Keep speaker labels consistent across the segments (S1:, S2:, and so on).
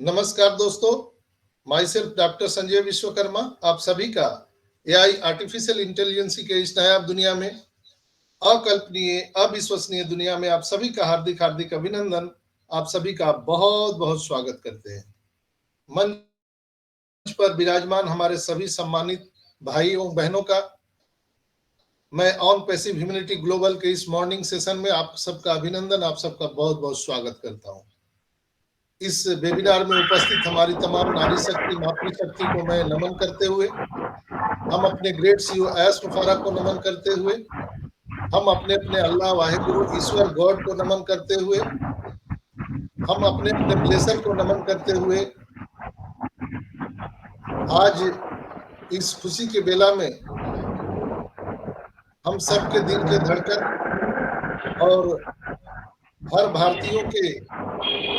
S1: नमस्कार दोस्तों, my self doctor Sanjay Vishwakarma आप सभी का एआई आर्टिफिशियल इंटेलिजेंस के इस नायाब दुनिया में, अकल्पनीय अविश्वसनीय दुनिया में आप सभी का हार्दिक हार्दिक अभिनंदन। आप सभी का बहुत बहुत स्वागत करते हैं। मंच पर विराजमान हमारे सभी सम्मानित भाइयों बहनों का मैं ऑन पैसिव ह्यूमैनिटी ग्लोबल के इस मॉर्निंग सेशन में आप सबका अभिनंदन, आप सबका बहुत बहुत स्वागत करता हूं। इस वेबिनार में उपस्थित हमारी तमाम नारी शक्ति मातृशक्ति को मैं नमन करते हुए, हम अपने ग्रेट सीईओ एस मुफारा को नमन करते हुए, हम अपने अपने अल्लाह वाहिगुरु ईश्वर गॉड को नमन करते हुए, हम अपने अपने ब्लेसर को नमन करते हुए आज इस खुशी के बेला में हम सबके दिल के धड़कन और हर भारतीयों के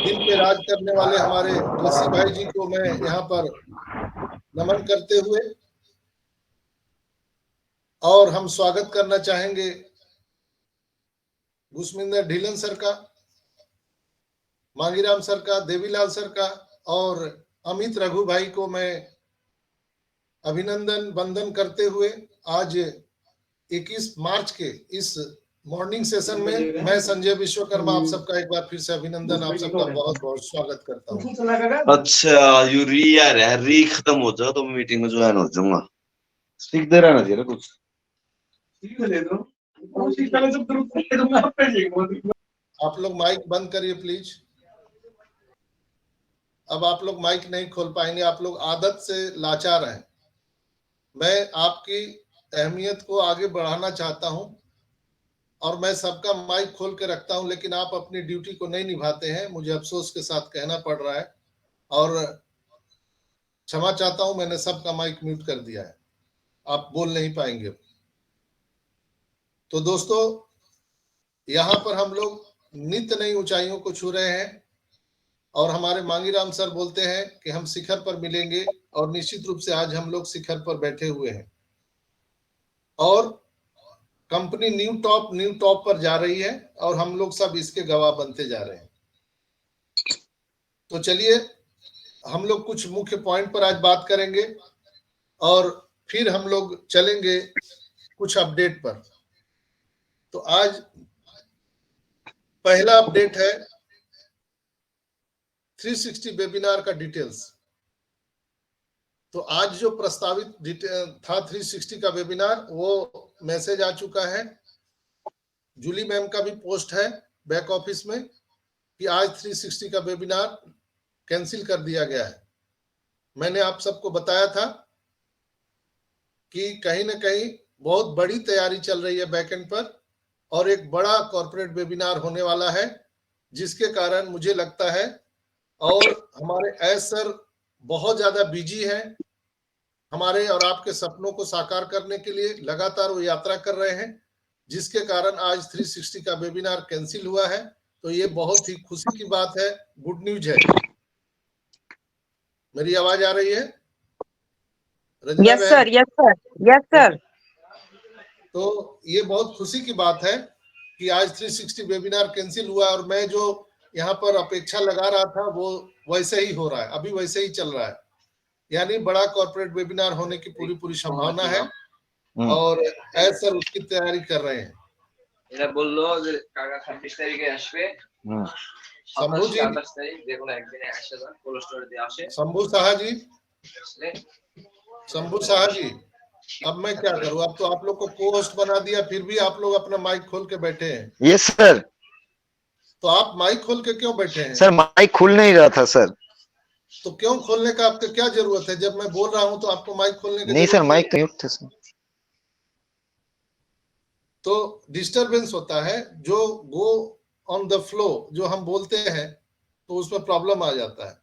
S1: दिल पे राज करने वाले हमारे तुलसी भाई जी को मैं यहाँ पर नमन करते हुए और हम स्वागत करना चाहेंगे घुसमिंदर ढीलन सर का, मांगीराम सर का, देवीलाल सर का और अमित रघु भाई को मैं अभिनंदन वंदन करते हुए आज 21 मार्च के इस मॉर्निंग सेशन में मैं संजय विश्वकर्मा आप सबका एक बार फिर से अभिनंदन, आप सबका बहुत बहुत स्वागत करता हूँ।
S2: अच्छा यू री यार है, री खत्म हो जाओ तो मीटिंग में ज्वाइन हो जाऊंगा। स्पीक दे रहना चाहिए कुछ ले दो।
S1: आप लोग माइक बंद करिए प्लीज। अब आप लोग माइक नहीं खोल पाएंगे, आप लोग आदत से लाचार हैं। मैं आपकी अहमियत को आगे बढ़ाना चाहता हूं और मैं सबका माइक खोल के रखता हूं, लेकिन आप अपनी ड्यूटी को नहीं निभाते हैं। मुझे अफसोस के साथ कहना पड़ रहा है और क्षमा चाहता हूं, मैंने सबका माइक म्यूट कर दिया है, आप बोल नहीं पाएंगे। तो दोस्तों, यहाँ पर हम लोग नित्य नई ऊंचाइयों को छू रहे हैं और हमारे मांगीराम सर बोलते हैं कि हम शिखर पर मिलेंगे और निश्चित रूप से आज हम लोग शिखर पर बैठे हुए हैं और कंपनी न्यू टॉप पर जा रही है और हम लोग सब इसके गवाह बनते जा रहे हैं। तो चलिए हम लोग कुछ मुख्य पॉइंट पर आज बात करेंगे और फिर हम लोग चलेंगे कुछ अपडेट पर। तो आज पहला अपडेट है 360 वेबिनार का डिटेल्स। तो आज जो प्रस्तावित था 360 का वेबिनार, वो मैसेज आ चुका है। जूली मैम का भी पोस्ट है बैक ऑफिस में कि आज 360 का वेबिनार कैंसिल कर दिया गया है। मैंने आप सबको बताया था कि कहीं ना कहीं बहुत बड़ी तैयारी चल रही है बैकएंड पर और एक बड़ा कॉर्पोरेट वेबिनार होने वाला है, जिसके कारण मुझे लगता है और हमारे एस सर बहुत ज्यादा बिजी हैं, हमारे और आपके सपनों को साकार करने के लिए लगातार वो यात्रा कर रहे हैं, जिसके कारण आज 360 का वेबिनार कैंसिल हुआ है। तो ये बहुत ही खुशी की बात है, गुड न्यूज है। मेरी आवाज आ रही है?
S3: Yes sir, yes sir, yes sir.
S1: तो ये बहुत खुशी की बात है कि आज 360 वेबिनार कैंसिल हुआ और मैं जो यहाँ पर अपेक्षा लगा रहा था वो वैसे ही हो रहा है, अभी वैसे ही चल रहा है। यानी बड़ा कॉर्पोरेट वेबिनार होने की पूरी संभावना है और एज सर उसकी तैयारी कर रहे हैं। शंभू जी, शंभू शाह जी, शंभू शाह जी, अब मैं क्या करूं? अब तो आप लोग को को-होस्ट बना दिया, फिर भी आप लोग अपना माइक खोल के बैठे हैं।
S2: Yes sir.
S1: तो आप माइक खोल के क्यों बैठे हैं?
S2: सर माइक खुल नहीं रहा था सर।
S1: तो क्यों खोलने का आपको क्या जरूरत है? जब मैं बोल रहा हूं तो आपको माइक खोलने की
S2: नहीं सर, माइक तो म्यूट थे सर।
S1: तो डिस्टरबेंस होता है, जो गो ऑन द फ्लो जो हम बोलते हैं तो उसमें प्रॉब्लम आ जाता है।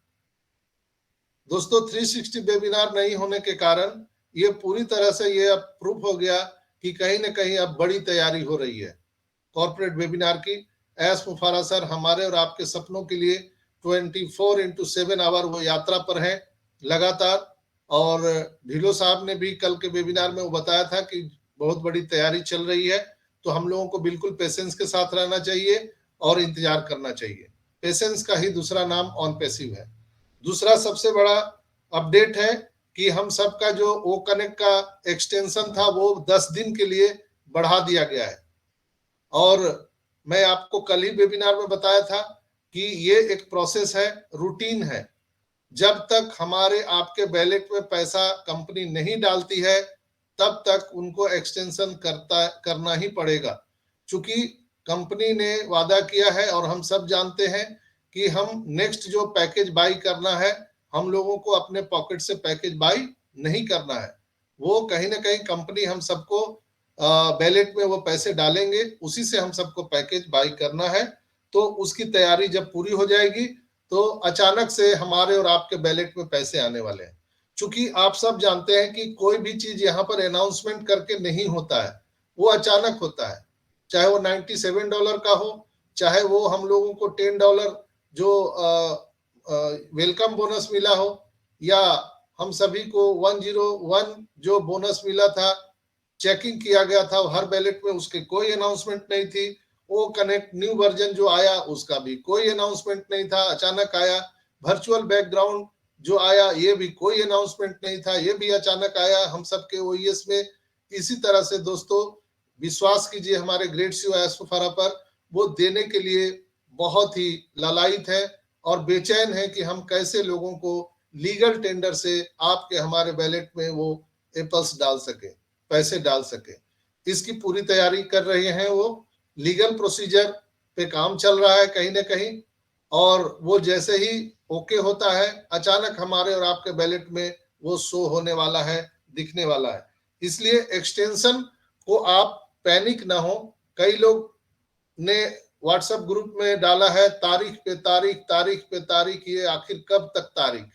S1: दोस्तों, 360 वेबिनार नहीं होने के कारण ये पूरी तरह से ये अब प्रूफ हो गया कि कहीं ना कहीं अब बड़ी तैयारी हो रही है कॉर्पोरेट वेबिनार की। एस मुफारा सर हमारे और आपके सपनों के लिए 24/7 आवर वो यात्रा पर है लगातार। और ढिलो साहब ने भी कल के वेबिनार में वो बताया था कि बहुत बड़ी तैयारी चल रही है। तो हम लोगों को बिल्कुल पेशेंस के साथ रहना चाहिए और इंतजार करना चाहिए। पेशेंस का ही दूसरा नाम ऑन पैसिव है। दूसरा सबसे बड़ा अपडेट है कि हम सबका जो ओ कनेक्ट का एक्सटेंशन था वो 10 दिन के लिए बढ़ा दिया गया है। और मैं आपको कल ही वेबिनार में बताया था कि ये एक प्रोसेस है, रूटीन है। जब तक हमारे आपके बैलेट में पैसा कंपनी नहीं डालती है तब तक उनको एक्सटेंशन करना ही पड़ेगा। चूंकि कंपनी ने वादा किया है और हम सब जानते हैं कि हम नेक्स्ट जो पैकेज बाई करना है, हम लोगों को अपने पॉकेट से पैकेज बाई नहीं करना है। वो कहीं ना कहीं कंपनी हम सबको बैलेट में वो पैसे डालेंगे, उसी से हम सबको पैकेज बाई करना है। तो उसकी तैयारी जब पूरी हो जाएगी तो अचानक से हमारे और आपके बैलेट में पैसे आने वाले हैं। चूंकि आप सब जानते हैं कि कोई भी चीज यहाँ पर अनाउंसमेंट करके नहीं होता है, वो अचानक होता है। चाहे वो $97 का हो, चाहे वो हम लोगों को $10 जो वेलकम बोनस मिला हो, या हम सभी को 101 जो बोनस मिला था, चेकिंग किया गया था हर बैलेट में, उसके कोई अनाउंसमेंट नहीं थी। वो कनेक्ट न्यू वर्जन जो आया उसका भी कोई अनाउंसमेंट नहीं था, अचानक आया। वर्चुअल बैकग्राउंड जो आया ये भी कोई अनाउंसमेंट नहीं था, ये भी अचानक आया हम सबके ओईएस में। इसी तरह से दोस्तों विश्वास कीजिए हमारे ग्रेट सीईओ एस्फारा पर, वो देने के लिए बहुत ही लालायित है और बेचैन है कि हम कैसे लोगों को लीगल टेंडर से आपके हमारे बैलेट में वो एप्पल्स डाल सके, पैसे डाल सके। इसकी पूरी तैयारी कर रहे हैं वो, लीगल प्रोसीजर पे काम चल रहा है कहीं ना कहीं, और वो जैसे ही ओके होता है अचानक हमारे और आपके बैलेट में वो शो होने वाला है, दिखने वाला है। इसलिए एक्सटेंशन को आप पैनिक ना हो। कई लोग ने व्हाट्सएप ग्रुप में डाला है तारीख पे तारीख, तारीख पे तारीख, ये आखिर कब तक तारीख।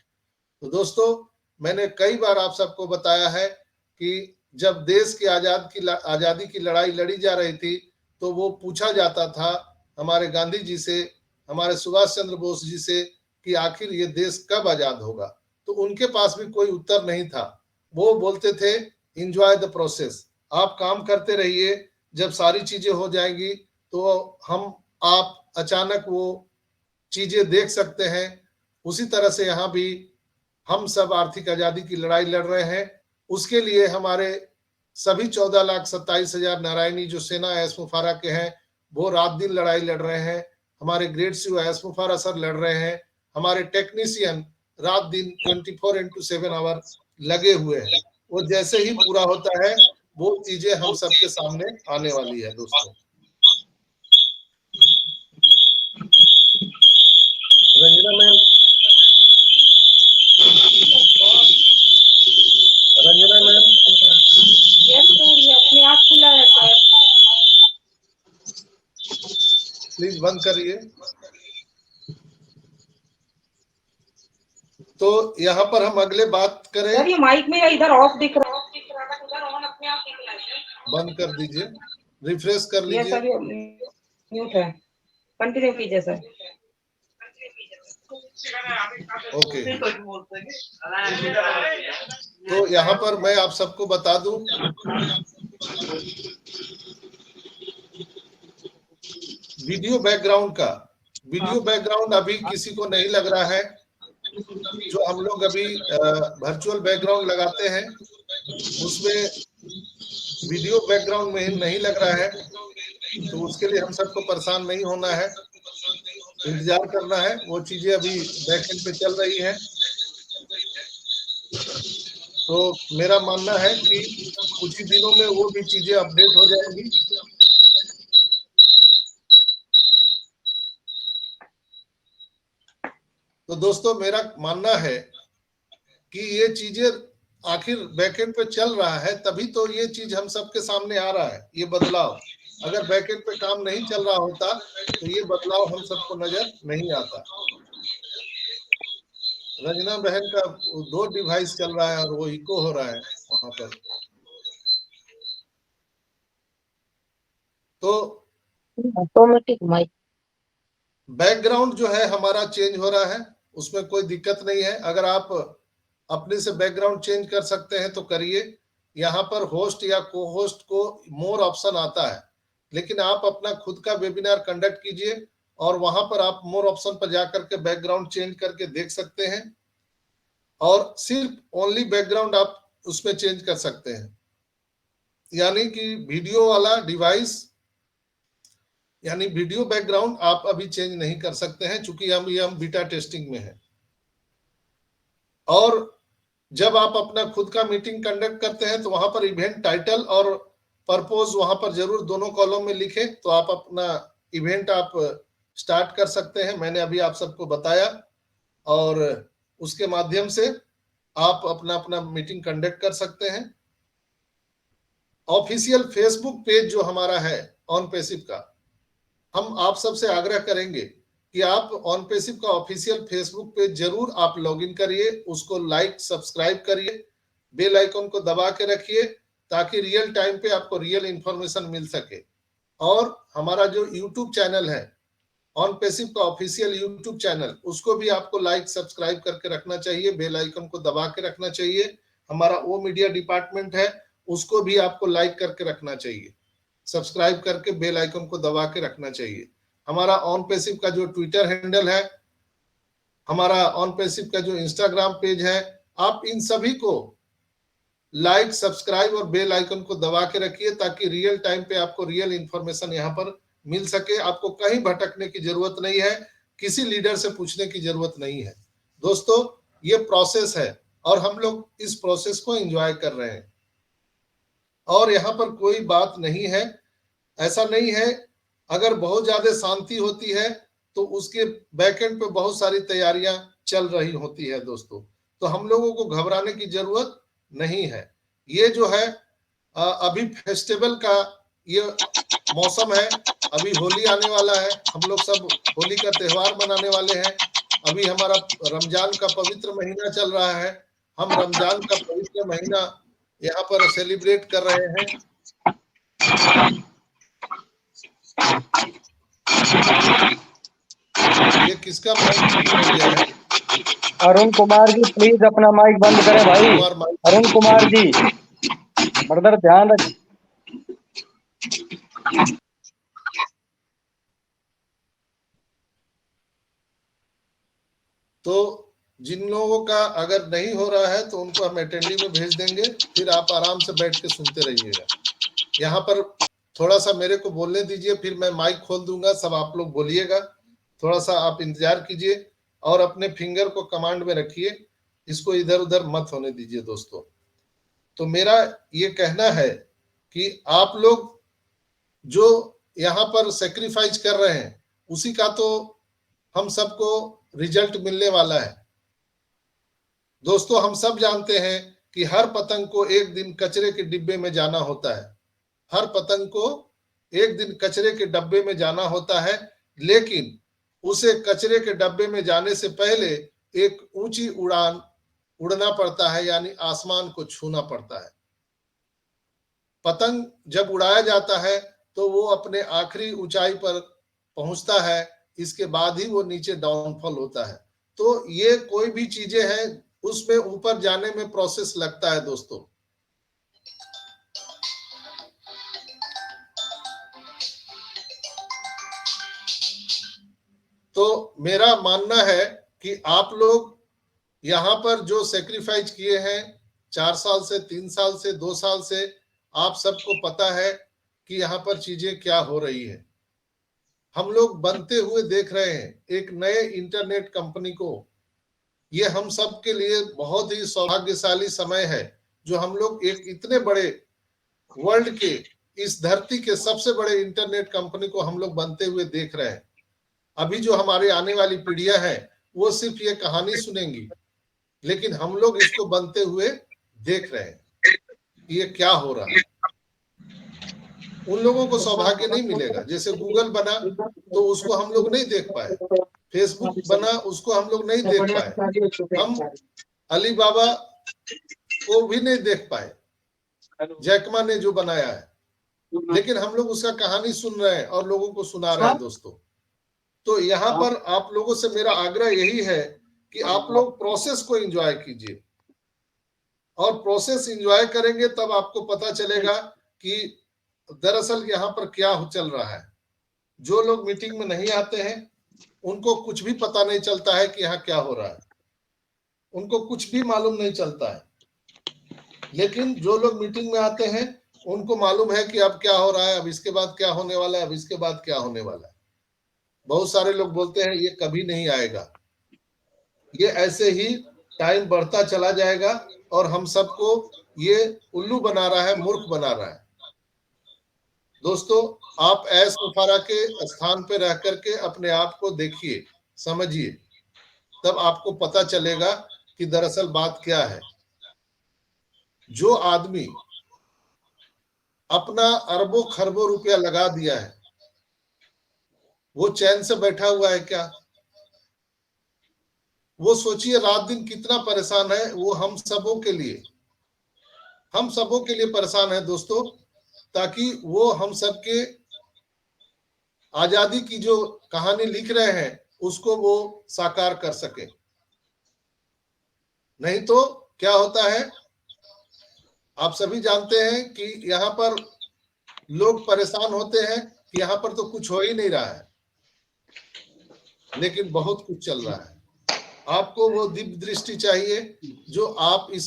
S1: तो दोस्तों मैंने कई बार आप सबको बताया है कि जब देश की आजादी की लड़ाई लड़ी जा रही थी तो वो पूछा जाता था हमारे गांधी जी से, हमारे सुभाष चंद्र बोस जी से कि आखिर ये देश कब आजाद होगा। तो उनके पास भी कोई उत्तर नहीं था। वो बोलते थे एंजॉय द प्रोसेस, आप काम करते रहिए, जब सारी चीजें हो जाएंगी तो हम आप अचानक वो चीजें देख सकते हैं। उसी तरह से यहाँ भी हम सब आर्थिक आजादी की लड़ाई लड़ रहे हैं। उसके लिए हमारे सभी 14,27,000 नारायणी जो सेना एस्मुफारा के हैं वो रात दिन लड़ाई लड़ रहे हैं। हमारे ग्रेट सीईओ एस्मुफारा सर लड़ रहे हैं। हमारे टेक्नीशियन रात दिन 24x7 आवर लगे हुए हैं। वो जैसे ही पूरा होता है वो चीजें हम सबके सामने आने वाली है दोस्तों। Ranjana ma'am, Ranjana ma'am,
S3: yes sir, ये अपने आप खुला है सर।
S1: प्लीज बंद करिए। तो यहाँ पर हम अगले बात करें।
S3: सर ये माइक में इधर ऑफ दिख रहा था, उधर ऑन अपने आप दिख रहा है।
S1: बंद कर दीजिए, रिफ्रेश कर
S3: ये
S1: लीजिए।
S3: सर ये म्यूट है, कंटिन्यू कीजिए सर।
S1: ओके, तो यहाँ पर मैं आप सबको बता दूं, वीडियो बैकग्राउंड अभी किसी को नहीं लग रहा है। जो हम लोग अभी वर्चुअल बैकग्राउंड लगाते हैं उसमें वीडियो बैकग्राउंड में नहीं लग रहा है। तो उसके लिए हम सबको परेशान नहीं होना है, इंतजार करना है। वो चीजें अभी बैकएंड पे चल रही हैं। तो मेरा मानना है कि कुछ ही दिनों में वो भी चीजें अपडेट हो जाएंगी। तो दोस्तों मेरा मानना है कि ये चीजें आखिर बैकएंड पे चल रहा है तभी तो ये चीज हम सबके सामने आ रहा है, ये बदलाव। अगर बैकएंड पे काम नहीं चल रहा होता तो ये बदलाव हम सबको नजर नहीं आता। रंजना बहन का 2 डिवाइस चल रहा है और वो इको हो रहा है वहां पर। तो
S3: ऑटोमेटिक माइक
S1: बैकग्राउंड जो है हमारा चेंज हो रहा है, उसमें कोई दिक्कत नहीं है। अगर आप अपने से बैकग्राउंड चेंज कर सकते हैं तो करिए। यहाँ पर होस्ट या को होस्ट को मोर ऑप्शन आता है, लेकिन आप अपना खुद का वेबिनार कंडक्ट कीजिए और वहां पर आप मोर ऑप्शन पर जाकर के बैकग्राउंड चेंज करके देख सकते हैं और सिर्फ ओनली बैकग्राउंड आप उसमें चेंज कर सकते हैं। यानी कि वीडियो वाला डिवाइस यानी वीडियो बैकग्राउंड आप अभी चेंज नहीं कर सकते हैं, चूंकि हम बीटा टेस्टिंग में हैं। और जब आप अपना खुद का मीटिंग कंडक्ट करते हैं तो वहां पर इवेंट टाइटल और पर्पस वहां पर जरूर दोनों कॉलम में लिखें, तो आप अपना इवेंट आप स्टार्ट कर सकते हैं। मैंने अभी आप सबको बताया और उसके माध्यम से आप अपना अपना मीटिंग कंडक्ट कर सकते हैं। ऑफिशियल फेसबुक पेज जो हमारा है ऑनपेसिव का, हम आप सबसे आग्रह करेंगे कि आप ऑनपेसिव का ऑफिशियल फेसबुक पेज जरूर आप लॉगिन करिए, उसको लाइक सब्सक्राइब करिए, बेल आइकन को दबा के रखिए ताकि रियल टाइम पे आपको रियल इंफॉर्मेशन मिल सके। और हमारा जो यूट्यूब चैनल है ऑनपेसिव का ऑफिशियल यूट्यूब चैनल, उसको भी आपको लाइक सब्सक्राइब करके रखना चाहिए, बेल आइकन को दबा के रखना चाहिए। हमारा वो मीडिया डिपार्टमेंट है, उसको भी आपको लाइक करके रखना चाहिए, सब्सक्राइब करके बेल आइकन को दबा के रखना चाहिए। हमारा ऑनपेसिव का जो ट्विटर हैंडल है, हमारा ऑनपेसिव का जो इंस्टाग्राम पेज है, आप इन सभी को लाइक सब्सक्राइब और बेल आइकन को दबा के रखिए ताकि रियल टाइम पे आपको रियल इंफॉर्मेशन यहाँ पर मिल सके। आपको कहीं भटकने की जरूरत नहीं है, किसी लीडर से पूछने की जरूरत नहीं है। दोस्तों, ये प्रोसेस है और हम लोग इस प्रोसेस को एंजॉय कर रहे हैं और यहाँ पर कोई बात नहीं है, ऐसा नहीं है। अगर बहुत ज्यादा शांति होती है तो उसके बैकएंड पे बहुत सारी तैयारियां चल रही होती है दोस्तों, तो हम लोगों को घबराने की जरूरत नहीं है। ये जो है अभी फेस्टिवल का ये मौसम है, अभी होली आने वाला है, हम लोग सब होली का त्योहार मनाने वाले हैं। अभी हमारा रमजान का पवित्र महीना चल रहा है, हम रमजान का पवित्र महीना यहाँ पर सेलिब्रेट कर रहे हैं। ये किसका माइक हो गया है?
S4: अरुण कुमार जी प्लीज अपना माइक बंद करें भाई। अरुण कुमार जी ब्रदर ध्यान रख।
S1: तो जिन लोगों का अगर नहीं हो रहा है तो उनको हम अटेंडी में भेज देंगे, फिर आप आराम से बैठ के सुनते रहिएगा। यहाँ पर थोड़ा सा मेरे को बोलने दीजिए, फिर मैं माइक खोल दूंगा, सब आप लोग बोलिएगा। थोड़ा सा आप इंतजार कीजिए और अपने फिंगर को कमांड में रखिए, इसको इधर उधर मत होने दीजिए दोस्तों। तो मेरा ये कहना है कि आप लोग जो यहाँ पर सेक्रीफाइस कर रहे हैं उसी का तो हम सबको रिजल्ट मिलने वाला है। दोस्तों, हम सब जानते हैं कि हर पतंग को एक दिन कचरे के डिब्बे में जाना होता है, हर पतंग को एक दिन कचरे के डब्बे में जाना होता है, लेकिन उसे कचरे के डब्बे में जाने से पहले एक ऊंची उड़ान उड़ना पड़ता है, यानी आसमान को छूना पड़ता है। पतंग जब उड़ाया जाता है तो वो अपने आखिरी ऊंचाई पर पहुंचता है, इसके बाद ही वो नीचे डाउनफॉल होता है। तो ये कोई भी चीजें हैं उसमें ऊपर जाने में प्रोसेस लगता है दोस्तों। तो मेरा मानना है कि आप लोग यहाँ पर जो सेक्रीफाइस किए हैं 4 साल से, 3 साल से, 2 साल से, आप सबको पता है कि यहाँ पर चीजें क्या हो रही है। हम लोग बनते हुए देख रहे हैं एक नए इंटरनेट कंपनी को। ये हम सब के लिए बहुत ही सौभाग्यशाली समय है जो हम लोग एक इतने बड़े वर्ल्ड के, इस धरती के सबसे बड़े इंटरनेट कंपनी को हम लोग बनते हुए देख रहे हैं। अभी जो हमारे आने वाली पीढ़ियां हैं वो सिर्फ ये कहानी सुनेंगी, लेकिन हम लोग इसको बनते हुए देख रहे हैं ये क्या हो रहा है। उन लोगों को सौभाग्य नहीं मिलेगा। जैसे गूगल बना तो उसको हम लोग नहीं देख पाए, फेसबुक बना उसको हम लोग नहीं देख पाए, हम अली बाबा को भी नहीं देख पाए, जैकमा ने जो बनाया है, लेकिन हम लोग उसका कहानी सुन रहे हैं और लोगों को सुना रहे हैं दोस्तों। तो यहाँ पर आप लोगों से मेरा आग्रह यही है कि आप लोग प्रोसेस को एंजॉय कीजिए, और प्रोसेस एंजॉय करेंगे तब आपको पता चलेगा कि दरअसल यहाँ पर क्या चल रहा है। जो लोग मीटिंग में नहीं आते हैं उनको कुछ भी पता नहीं चलता है कि यहाँ क्या हो रहा है, उनको कुछ भी मालूम नहीं चलता है। लेकिन जो लोग मीटिंग में आते हैं उनको मालूम है कि अब क्या हो रहा है, अब इसके बाद क्या होने वाला है, अब इसके बाद क्या होने वाला है। बहुत सारे लोग बोलते हैं ये कभी नहीं आएगा, ये ऐसे ही टाइम बढ़ता चला जाएगा और हम सबको ये उल्लू बना रहा है, मूर्ख बना रहा है। दोस्तों, आप ऐश मुफारा के स्थान पे रह करके अपने आप को देखिए, समझिए, तब आपको पता चलेगा कि दरअसल बात क्या है। जो आदमी अपना अरबों खरबों रुपया लगा दिया है वो चैन से बैठा हुआ है क्या? वो सोचिए रात दिन कितना परेशान है वो हम सबों के लिए परेशान है दोस्तों, ताकि वो हम सबके आजादी की जो कहानी लिख रहे हैं उसको वो साकार कर सके। नहीं तो क्या होता है, आप सभी जानते हैं कि यहाँ पर लोग परेशान होते हैं कि यहाँ पर तो कुछ हो ही नहीं रहा है, लेकिन बहुत कुछ चल रहा है। आपको वो दिव्य दृष्टि चाहिए जो आप इस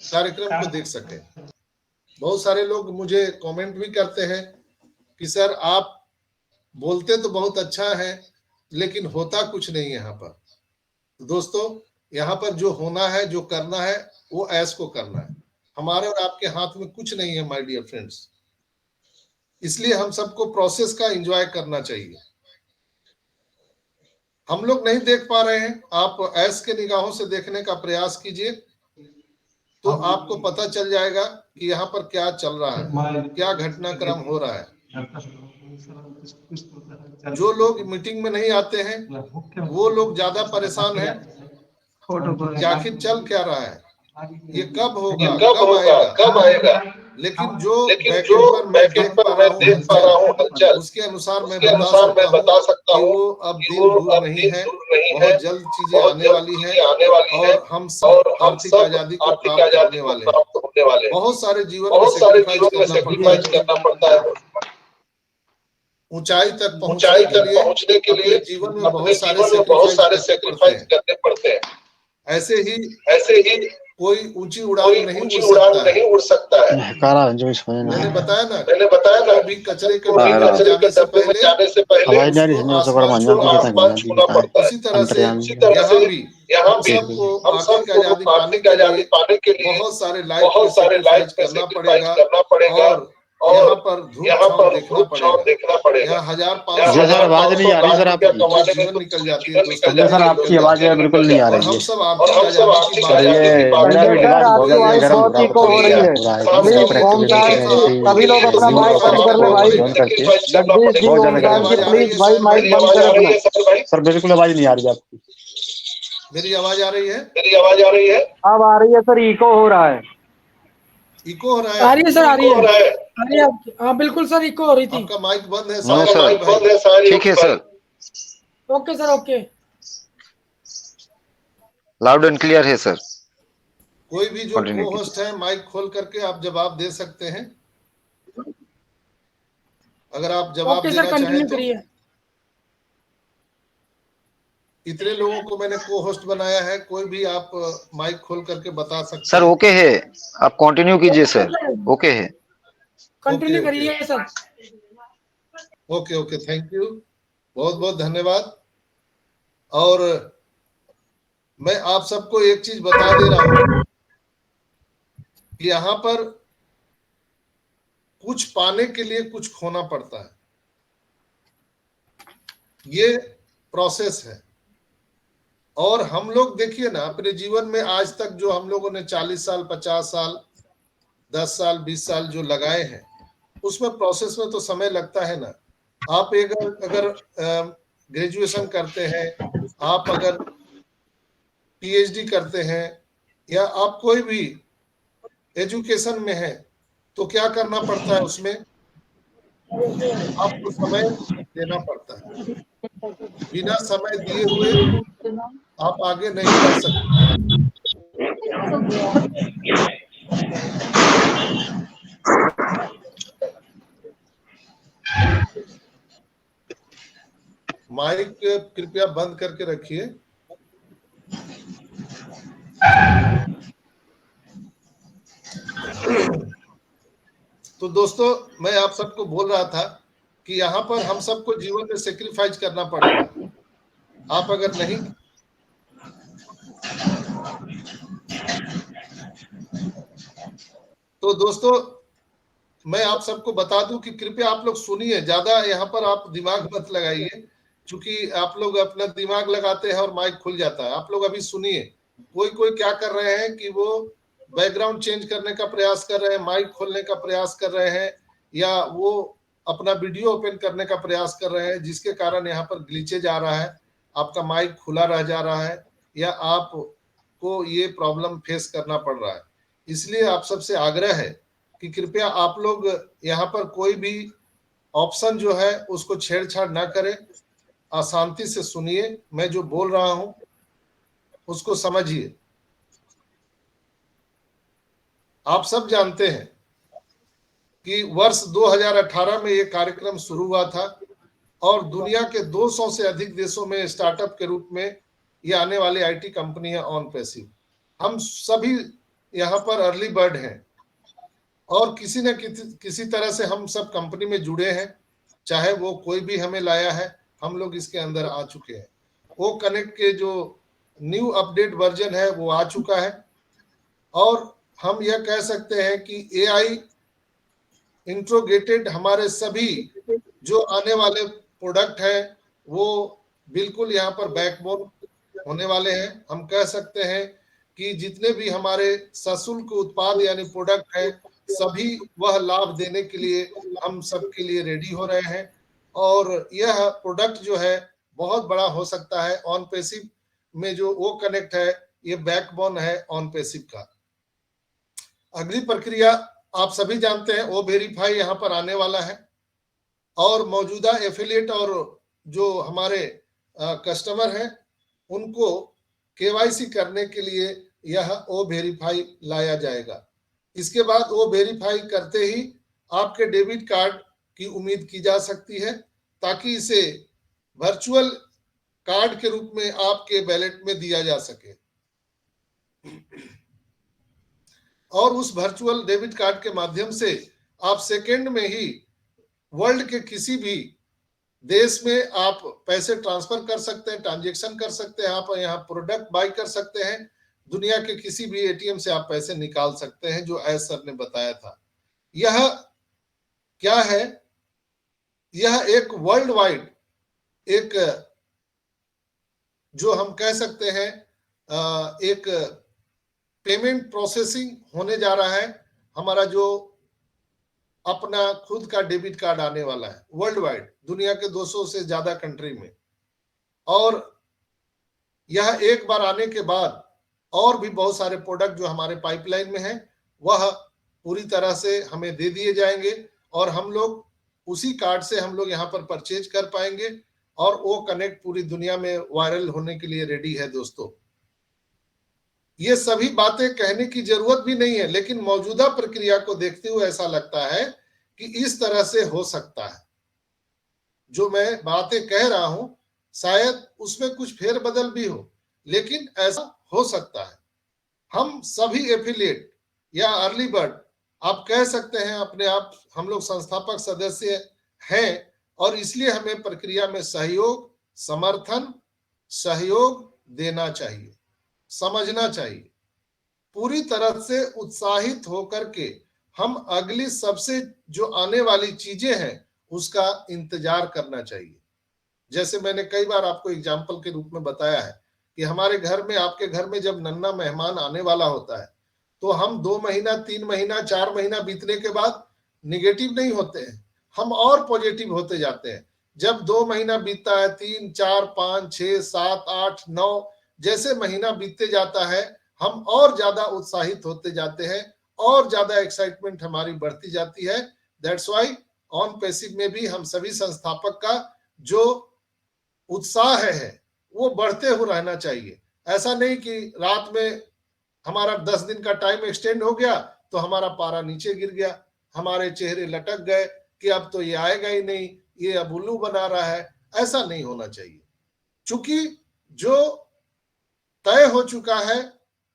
S1: कार्यक्रम को देख सके। बहुत सारे लोग मुझे कमेंट भी करते हैं कि सर आप बोलते तो बहुत अच्छा है लेकिन होता कुछ नहीं यहाँ पर। तो दोस्तों, यहाँ पर जो होना है, जो करना है, वो ऐश को करना है। हमारे और आपके हाथ में कुछ नहीं है माय डियर फ्रेंड्स। इसलिए हम सबको प्रोसेस का एंजॉय करना चाहिए। हम लोग नहीं देख पा रहे हैं, आप ऐश के निगाहों से देखने का प्रयास कीजिए तो आपको पता चल जाएगा कि यहाँ पर क्या चल रहा है, क्या घटनाक्रम हो रहा है। जो लोग मीटिंग में नहीं आते हैं वो लोग ज्यादा परेशान हैं कि आखिर चल क्या रहा है, ये कब होगा, कब आएगा। लेकिन जो बैकएंड पर मैं देख पा रहा हूँ हलचल, उसके अनुसार मैं बता सकता हूँ वो अब दिन दूर नहीं है, बहुत जल्द चीजें आने वाली है और हम सब आर्थिक आजादी को प्राप्त होने वाले हैं। बहुत सारे जीवन में सैक्रिफाइस करना पड़ता है ऊंचाई तक पहुंचने के लिए जीवन में बहुत सारे सैक्रिफाइस करने पड़ते हैं। ऐसे ही कोई ऊंची उड़ान नहीं उड़ सकता है। मैंने बताया ना, कभी कचरे के डब्बे में जाने से पहले आसमान छूना पड़ता है। उसी तरह से यहाँ भी हम सबको आर्थिक आजादी पाने के लिए बहुत सारे लाइफ करना पड़ेगा और यहाँ पर धूप छांव देखना पड़ेगा। यहाँ 1000-500
S4: आवाज नहीं आ रही सर आपकी।
S1: जीवन निकल जाती है
S4: सर आपकी आवाज बिल्कुल नहीं आ रही है।
S1: हम सब आर्थिक आजादी की बात
S4: सभी लोग अपना माइक बंद कर ले भाई। जगदीश जी, ओमकार जी, प्लीज भाई माइक बंद कर अपना। सर बिल्कुल आवाज नहीं आ रही आपकी।
S1: मेरी आवाज आ रही है?
S4: अब आ रही है सर, इको हो रहा है।
S1: इको हो रहा है?
S5: आ रही है सर, आ रही है। हाँ बिल्कुल सर, इको हो रही थी।
S1: आपका माइक बंद है
S2: सर। ठीक है sir.
S5: Okay sir, okay.
S2: Loud and clear है सर।
S1: कोई भी जो को-होस्ट है माइक खोल करके आप जवाब दे सकते हैं, अगर आप जवाब देना चाहें तो। इतने लोगों को मैंने को-होस्ट बनाया है, कोई भी आप माइक खोल करके बता सकते हैं।
S2: सर ओके है, आप कंटिन्यू कीजिए सर। ओके है,
S5: कंटिन्यू करिए सर।
S1: ओके, थैंक यू, बहुत बहुत धन्यवाद। और मैं आप सबको एक चीज बता दे रहा हूं कि यहाँ पर कुछ पाने के लिए कुछ खोना पड़ता है, ये प्रोसेस है। और हम लोग देखिए ना, अपने जीवन में आज तक जो हम लोगों ने 40 साल, 50 साल, 10 साल, 20 साल जो लगाए हैं, उसमें प्रोसेस में तो समय लगता है ना। आप अगर ग्रेजुएशन करते हैं, आप अगर पीएचडी करते हैं, या आप कोई भी एजुकेशन में है, तो क्या करना पड़ता है, उसमें आपको समय देना पड़ता है। बिना समय दिए हुए आप आगे नहीं बढ़ सकते। माइक कृपया बंद करके रखिए। तो दोस्तों, मैं आप सबको बोल रहा था कि यहाँ पर हम सबको जीवन में सेक्रीफाइस करना पड़ेगा। आप अगर नहीं, तो दोस्तों मैं आप सबको बता दूं कि कृपया आप लोग सुनिए, ज्यादा यहाँ पर आप दिमाग मत लगाइए, क्योंकि आप लोग अपना दिमाग लगाते हैं और माइक खुल जाता है। आप लोग अभी सुनिए। कोई कोई क्या कर रहे हैं कि वो बैकग्राउंड चेंज करने का प्रयास कर रहे हैं, माइक खोलने का प्रयास कर रहे हैं, या वो अपना वीडियो ओपन करने का प्रयास कर रहे हैं, जिसके कारण यहाँ पर ग्लिचेज आ रहा है, आपका माइक खुला रह जा रहा है, या आपको ये प्रॉब्लम फेस करना पड़ रहा है। इसलिए आप सबसे आग्रह है कि कृपया आप लोग यहाँ पर कोई भी ऑप्शन जो है उसको छेड़छाड़ ना करें, अशांति से सुनिए, मैं जो बोल रहा हूं उसको समझिए। आप सब जानते हैं कि वर्ष 2018 में ये कार्यक्रम शुरू हुआ था और दुनिया के 200 से अधिक देशों में स्टार्टअप के रूप में ये आने वाली आईटी कंपनी है ऑन पैसिव। हम सभी यहाँ पर अर्ली बर्ड हैं और किसी न किसी तरह से हम सब कंपनी में जुड़े हैं, चाहे वो कोई भी हमें लाया है, हम लोग इसके अंदर आ चुके हैं। वो कनेक्ट के जो न्यू अपडेट वर्जन है वो आ चुका है और हम यह कह सकते हैं कि एआई इंट्रोगेटेड हमारे सभी जो आने वाले प्रोडक्ट है वो बिल्कुल यहाँ पर बैकबोन होने वाले हैं। हम कह सकते हैं कि जितने भी हमारे सशुल्क उत्पाद यानी प्रोडक्ट है, सभी वह लाभ देने के लिए हम सबके लिए रेडी हो रहे हैं और यह प्रोडक्ट जो है बहुत बड़ा हो सकता है। ऑन पैसिव में जो वो कनेक्ट है ये बैकबोन है ऑन पैसिव का। अगली प्रक्रिया आप सभी जानते हैं, ओ वेरीफाई यहाँ पर आने वाला है और मौजूदा एफिलिएट और जो हमारे कस्टमर हैं उनको केवाईसी करने के लिए यह ओ वेरीफाई लाया जाएगा। इसके बाद वो वेरीफाई करते ही आपके डेबिट कार्ड की उम्मीद की जा सकती है, ताकि इसे वर्चुअल कार्ड के रूप में आपके बैलेट में दिया जा सके और उस वर्चुअल डेबिट कार्ड के माध्यम से आप सेकंड में ही वर्ल्ड के किसी भी देश में आप पैसे ट्रांसफर कर सकते हैं, ट्रांजैक्शन कर सकते हैं, आप यहाँ प्रोडक्ट बाय कर सकते हैं, दुनिया के किसी भी एटीएम से आप पैसे निकाल सकते हैं, जो एस सर ने बताया था। यह क्या है? यह एक वर्ल्ड वाइड एक जो हम कह सकते हैं एक पेमेंट प्रोसेसिंग होने जा रहा है। हमारा जो अपना खुद का डेबिट कार्ड आने वाला है वर्ल्ड वाइड, दुनिया के 200 से ज्यादा कंट्री में, और यह एक बार आने के बाद और भी बहुत सारे प्रोडक्ट जो हमारे पाइपलाइन में हैं वह पूरी तरह से हमें दे दिए जाएंगे और हम लोग उसी कार्ड से हम लोग यहाँ पर परचेज कर पाएंगे और वो कनेक्ट पूरी दुनिया में वायरल होने के लिए रेडी है। दोस्तों, ये सभी बातें कहने की जरूरत भी नहीं है, लेकिन मौजूदा प्रक्रिया को देखते हुए ऐसा लगता है कि इस तरह से हो सकता है। जो मैं बातें कह रहा हूं शायद उसमें कुछ फेरबदल भी हो, लेकिन ऐसा हो सकता है। हम सभी एफिलिएट या अर्ली बर्ड आप कह सकते हैं अपने आप, हम लोग संस्थापक सदस्य हैं और इसलिए हमें प्रक्रिया में सहयोग, समर्थन, सहयोग देना चाहिए, समझना चाहिए। पूरी तरह से उत्साहित होकर के हम अगली सबसे जो आने वाली चीजें हैं उसका इंतजार करना चाहिए। जैसे मैंने कई बार आपको एग्जाम्पल के रूप में बताया है कि हमारे घर में, आपके घर में जब नन्हा मेहमान आने वाला होता है तो हम 2 महीना, 3 महीना, 4 महीना बीतने के बाद निगेटिव नहीं होते हैं, हम और पॉजिटिव होते जाते हैं। जब 2 महीना बीतता है, 3, 4, 5, 6, 7, 8, 9 जैसे महीना बीतते जाता है हम और ज्यादा उत्साहित होते जाते हैं और ज्यादा एक्साइटमेंट हमारी बढ़ती जाती है। दैट्स व्हाई ऑन पैसिव में भी हम सभी संस्थापक का जो उत्साह है वो बढ़ते हुए रहना चाहिए। ऐसा नहीं कि रात में हमारा 10 दिन का टाइम एक्सटेंड हो गया तो हमारा पारा नीचे गिर गया, हमारे चेहरे लटक गए कि अब तो ये आएगा ही नहीं, ये अब उल्लू बना रहा है। ऐसा नहीं होना चाहिए। चूंकि जो तय हो चुका है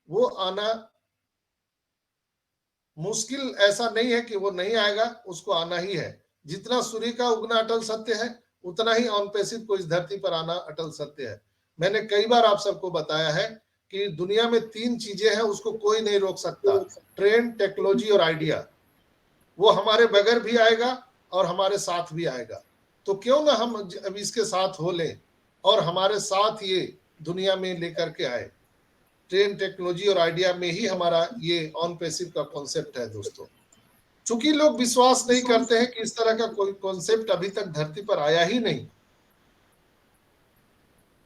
S1: वो आना मुश्किल ऐसा नहीं है कि वो नहीं आएगा, उसको आना ही है। जितना सूर्य का उगना अटल सत्य है, उतना ही ऑन पैसिव को इस धरती पर आना अटल सत्य है। मैंने कई बार आप सबको बताया है कि दुनिया में 3 चीजें हैं, उसको कोई नहीं रोक सकता, ट्रेंड, टेक्नोलॉजी और आइडिया। वो हमारे बगैर भी आएगा और हमारे साथ भी आएगा। तो क्यों ना हम अब इसके साथ हो लें और हमारे साथ ये दुनिया में लेकर के आए। ट्रेंड, टेक्नोलॉजी और आइडिया में ही हमारा ये ऑन पैसिव का कॉन्सेप्ट है दोस्तों। चूंकि लोग विश्वास नहीं करते हैं कि इस तरह का कोई कॉन्सेप्ट अभी तक धरती पर आया ही नहीं,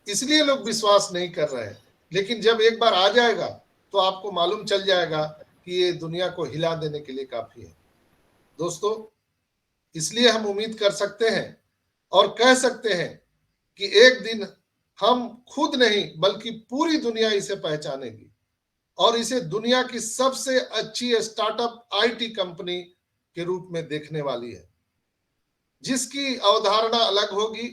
S1: इसलिए लोग विश्वास नहीं कर रहे हैं। लेकिन जब एक बार आ जाएगा तो आपको मालूम चल जाएगा कि ये दुनिया को हिला देने के लिए काफी है दोस्तों। इसलिए हम उम्मीद कर सकते हैं और कह सकते हैं कि एक दिन हम खुद नहीं बल्कि पूरी दुनिया इसे पहचानेगी और इसे दुनिया की सबसे अच्छी स्टार्टअप आईटी कंपनी के रूप में देखने वाली है, जिसकी अवधारणा अलग होगी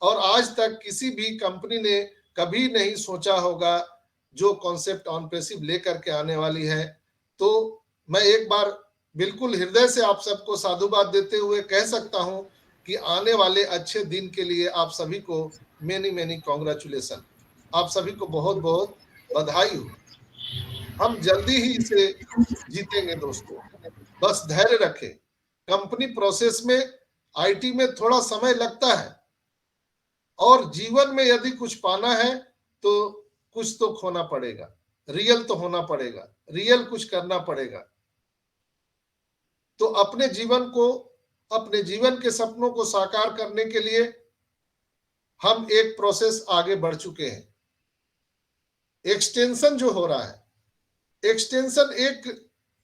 S1: और आज तक किसी भी कंपनी ने कभी नहीं सोचा होगा जो कॉन्सेप्ट ऑन पैसिव लेकर के आने वाली है। तो मैं एक बार बिल्कुल हृदय से आप सबको साधुवाद देते हुए कह सकता हूं कि आने वाले अच्छे दिन के लिए आप सभी को मेनी कॉन्ग्रेचुलेशन, आप सभी को बहुत बहुत बधाई हो। हम जल्दी ही इसे जीतेंगे दोस्तों, बस धैर्य रखें। कंपनी प्रोसेस में, आईटी में थोड़ा समय लगता है और जीवन में यदि कुछ पाना है तो कुछ तो खोना पड़ेगा, रियल तो होना पड़ेगा, रियल कुछ करना पड़ेगा। तो अपने जीवन के सपनों को साकार करने के लिए हम एक प्रोसेस आगे बढ़ चुके हैं। एक्सटेंशन जो हो रहा है, एक्सटेंशन एक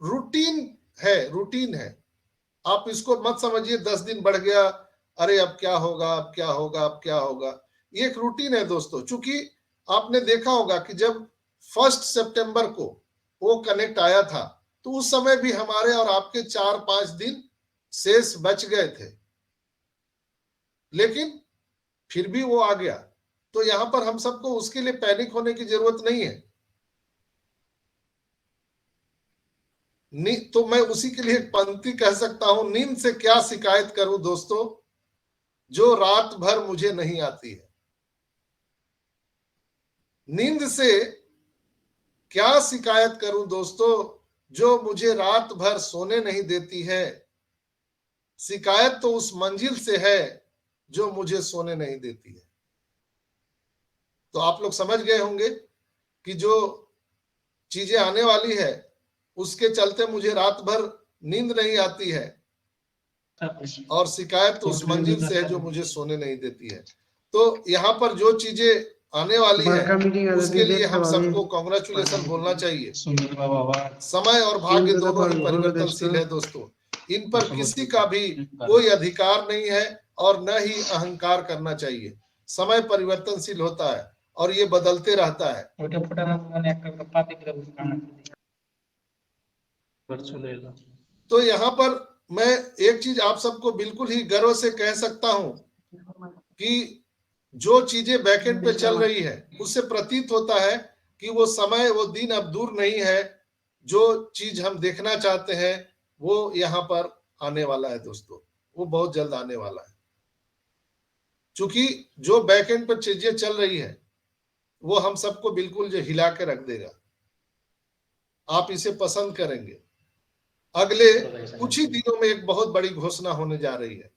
S1: रूटीन है। आप इसको मत समझिए 10 दिन बढ़ गया, अरे अब क्या होगा, अब क्या होगा, अब क्या होगा। ये एक रूटीन है दोस्तों। चूंकि आपने देखा होगा कि जब 1 सितंबर को वो कनेक्ट आया था तो उस समय भी हमारे और आपके 4-5 दिन शेष बच गए थे, लेकिन फिर भी वो आ गया। तो यहां पर हम सबको उसके लिए पैनिक होने की जरूरत नहीं है। तो मैं उसी के लिए एक पंक्ति कह सकता हूं, नींद से क्या शिकायत करूं दोस्तों, जो रात भर मुझे नहीं आती है। नींद से क्या शिकायत करूं दोस्तों, जो मुझे रात भर सोने नहीं देती है। शिकायत तो उस मंजिल से है जो मुझे सोने नहीं देती है। तो आप लोग समझ गए होंगे कि जो चीजें आने वाली है उसके चलते मुझे रात भर नींद नहीं आती है और शिकायत तो उस मंजिल से है जो मुझे सोने नहीं देती है। तो यहाँ पर जो चीजें आने वाली है उसके लिए हम सबको कॉन्ग्रेचुलेशन बोलना चाहिए। समय और भाग्य दोनों ही परिवर्तनशील है दोस्तों, इन पर किसी का भी कोई अधिकार नहीं है और न ही अहंकार करना चाहिए। समय परिवर्तनशील होता है और ये बदलते रहता है। तो यहाँ पर मैं एक चीज आप सबको बिल्कुल ही गर्व से कह सकता हूं कि जो चीजें बैकएंड पे चल रही है उससे प्रतीत होता है कि वो समय, वो दिन अब दूर नहीं है। जो चीज हम देखना चाहते हैं वो यहाँ पर आने वाला है दोस्तों, वो बहुत जल्द आने वाला है। चूंकि जो बैकएंड पर चीजें चल रही है वो हम सबको बिल्कुल जो हिला के रख देगा। आप इसे पसंद करेंगे। अगले कुछ ही दिनों में एक बहुत बड़ी घोषणा होने जा रही है,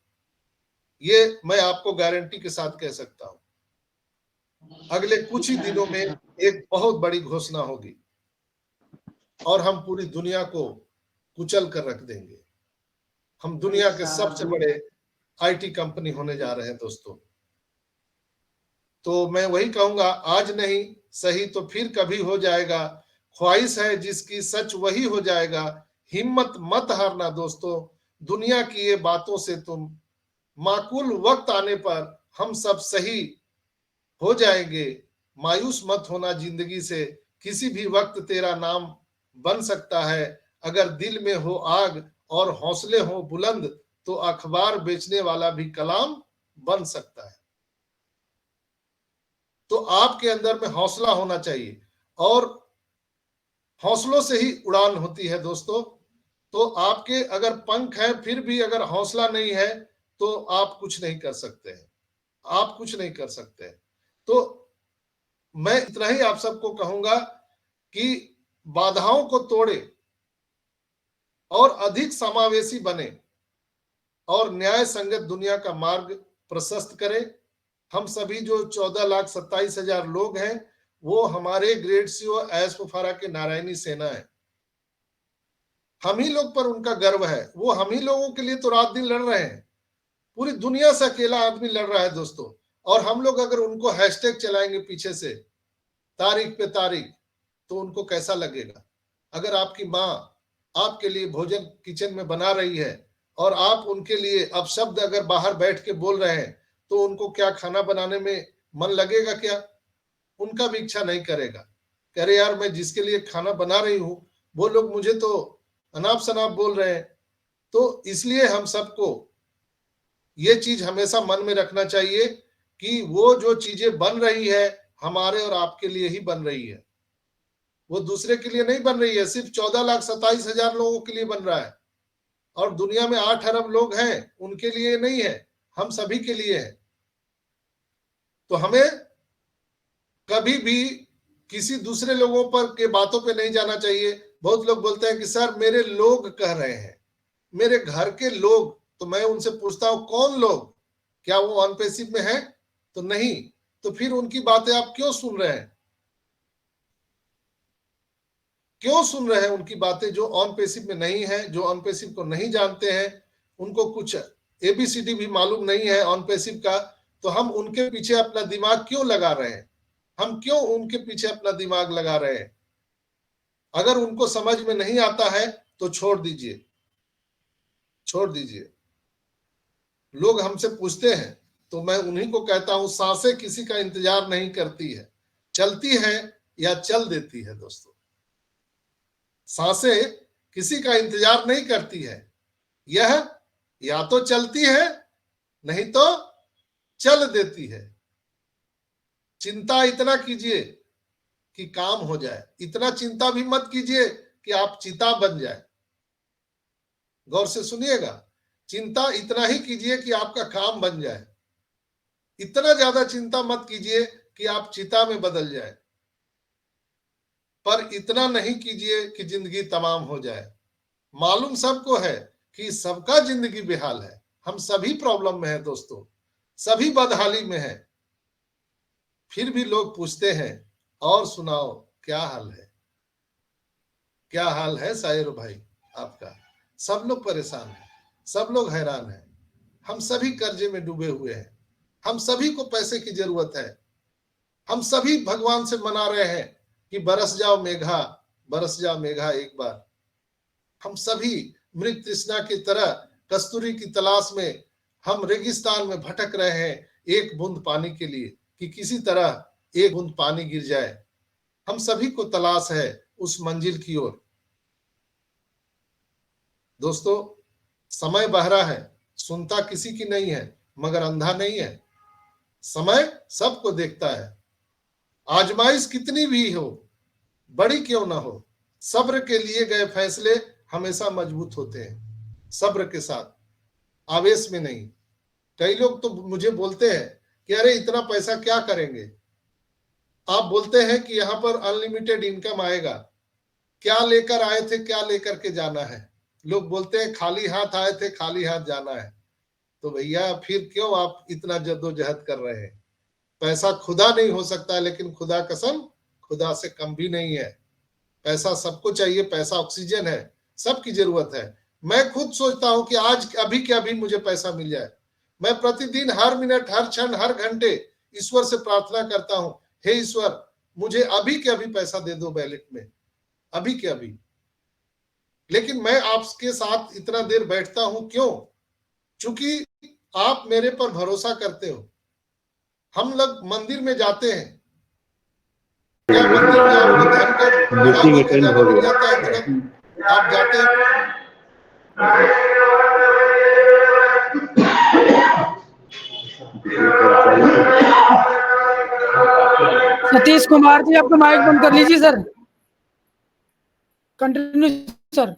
S1: ये मैं आपको गारंटी के साथ कह सकता हूं। अगले कुछ ही दिनों में एक बहुत बड़ी घोषणा होगी और हम पूरी दुनिया को कुचल कर रख देंगे। हम दुनिया के सबसे बड़े आईटी कंपनी होने जा रहे हैं दोस्तों। तो मैं वही कहूंगा, आज नहीं सही तो फिर कभी हो जाएगा। ख्वाहिश है जिसकी सच वही हो जाएगा। हिम्मत मत हारना दोस्तों, दुनिया की ये बातों से तुम माकूल वक्त आने पर हम सब सही हो जाएंगे। मायूस मत होना जिंदगी से, किसी भी वक्त तेरा नाम बन सकता है। अगर दिल में हो आग और हौसले हो बुलंद तो अखबार बेचने वाला भी कलाम बन सकता है। तो आपके अंदर में हौसला होना चाहिए, और हौसलों से ही उड़ान होती है दोस्तों। तो आपके अगर पंख है फिर भी अगर हौसला नहीं है तो आप कुछ नहीं कर सकते हैं, आप कुछ नहीं कर सकते। तो मैं इतना ही आप सबको कहूंगा कि बाधाओं को तोड़े और अधिक समावेशी बने और न्याय संगत दुनिया का मार्ग प्रशस्त करे। हम सभी जो 14,27,000 लोग हैं वो हमारे ग्रेट सीओ एसफारा के नारायणी सेना है। हम ही लोग पर उनका गर्व है, वो हम ही लोगों के लिए तो रात दिन लड़ रहे हैं। पूरी दुनिया से अकेला आदमी लड़ रहा है दोस्तों, और हम लोग अगर उनको हैशटैग चलाएंगे पीछे से तारीख पे तारीख, तो उनको कैसा लगेगा। अगर आपकी माँ आपके लिए भोजन किचन में बना रही है और आप उनके लिए अपशब्द अगर बाहर बैठ के बोल रहे हैं, तो उनको क्या खाना बनाने में मन लगेगा क्या? उनका भी इच्छा नहीं करेगा। कह रहे यार मैं जिसके लिए खाना बना रही हूं वो लोग मुझे तो अनाप शनाप बोल रहे हैं। तो इसलिए हम सबको ये चीज हमेशा मन में रखना चाहिए कि वो जो चीजें बन रही है हमारे और आपके लिए ही बन रही है, वो दूसरे के लिए नहीं बन रही है। सिर्फ 14,27,000 लोगों के लिए बन रहा है, और दुनिया में 8 अरब लोग हैं, उनके लिए नहीं है, हम सभी के लिए है। तो हमें कभी भी किसी दूसरे लोगों पर के बातों पे नहीं जाना चाहिए। बहुत लोग बोलते हैं कि सर मेरे लोग कह रहे हैं, मेरे घर के लोग। तो मैं उनसे पूछता हूं कौन लोग? क्या वो ऑन पैसिव में है? तो नहीं। तो फिर उनकी बातें आप क्यों सुन रहे हैं? क्यों सुन रहे हैं उनकी बातें जो ऑन पैसिव में नहीं है, जो ऑन पैसिव को नहीं जानते हैं, उनको कुछ एबीसीडी भी मालूम नहीं है ऑन पैसिव का। तो हम उनके पीछे अपना दिमाग क्यों लगा रहे हैं? हम क्यों उनके पीछे अपना दिमाग लगा रहे हैं? अगर उनको समझ में नहीं आता है तो छोड़ दीजिए, छोड़ दीजिए। लोग हमसे पूछते हैं तो मैं उन्हीं को कहता हूं, सांसें किसी का इंतजार नहीं करती है, चलती है या चल देती है दोस्तों। सांसें किसी का इंतजार नहीं करती है, यह या तो चलती है नहीं तो चल देती है। चिंता इतना कीजिए कि काम हो जाए, इतना चिंता भी मत कीजिए कि आप चिता बन जाए। गौर से सुनिएगा, चिंता इतना ही कीजिए कि आपका काम बन जाए, इतना ज्यादा चिंता मत कीजिए कि आप चिता में बदल जाए। पर इतना नहीं कीजिए कि जिंदगी तमाम हो जाए। मालूम सबको है कि सबका जिंदगी बेहाल है, हम सभी प्रॉब्लम में हैं दोस्तों, सभी बदहाली में हैं। फिर भी लोग पूछते हैं और सुनाओ क्या हाल है, क्या हाल है साहिर भाई आपका? सब लोग परेशान हैं, सब लोग हैरान हैं, हम सभी कर्जे में डूबे हुए हैं, हम सभी को पैसे की जरूरत है। हम सभी भगवान से मना रहे हैं कि बरस जाओ मेघा, बरस जाओ मेघा एक बार। हम सभी मृग तृष्णा की तरह कस्तूरी की तलाश में हम रेगिस्तान में भटक रहे हैं, एक बूंद पानी के लिए कि किसी तरह एक बूंद पानी गिर जाए। हम सभी को तलाश है उस मंजिल की ओर। दोस्तों समय बहरा है, सुनता किसी की नहीं है, मगर अंधा नहीं है। समय सबको देखता है। आजमाइश कितनी भी हो, बड़ी क्यों ना हो, सब्र के लिए गए फैसले हमेशा मजबूत होते हैं। सब्र के साथ, आवेश में नहीं। कई लोग तो मुझे बोलते हैं कि अरे इतना पैसा क्या करेंगे? आप बोलते हैं कि यहाँ पर अनलिमिटेड इनकम आएगा, क्या लेकर आए थे, क्या लेकर के जाना है? लोग बोलते हैं खाली हाथ आए थे, खाली हाथ जाना है। तो भैया फिर क्यों आप इतना जद्दोजहद कर रहे हैं? पैसा खुदा नहीं हो सकता, लेकिन खुदा कसम खुदा से कम भी नहीं है। पैसा सबको चाहिए, पैसा ऑक्सीजन है, सबकी जरूरत है। मैं खुद सोचता हूं कि आज अभी के अभी मुझे पैसा मिल जाए। मैं प्रतिदिन हर मिनट, हर क्षण, हर घंटे ईश्वर से प्रार्थना करता हूं, हे ईश्वर मुझे अभी के अभी पैसा दे दो वैलेट में, अभी के अभी। लेकिन मैं आपके साथ इतना देर बैठता हूं क्यों? क्योंकि आप मेरे पर भरोसा करते हो। हम लोग मंदिर में जाते हैं, क्या मंदिर में आपको धन का
S4: मीटिंग अटेंड हो
S1: मिल
S4: गया।
S1: जाता है तुरंत? आप जाते हैं
S5: सतीश कुमार जी आपका माइक बंद कर लीजिए sir. Continue sir.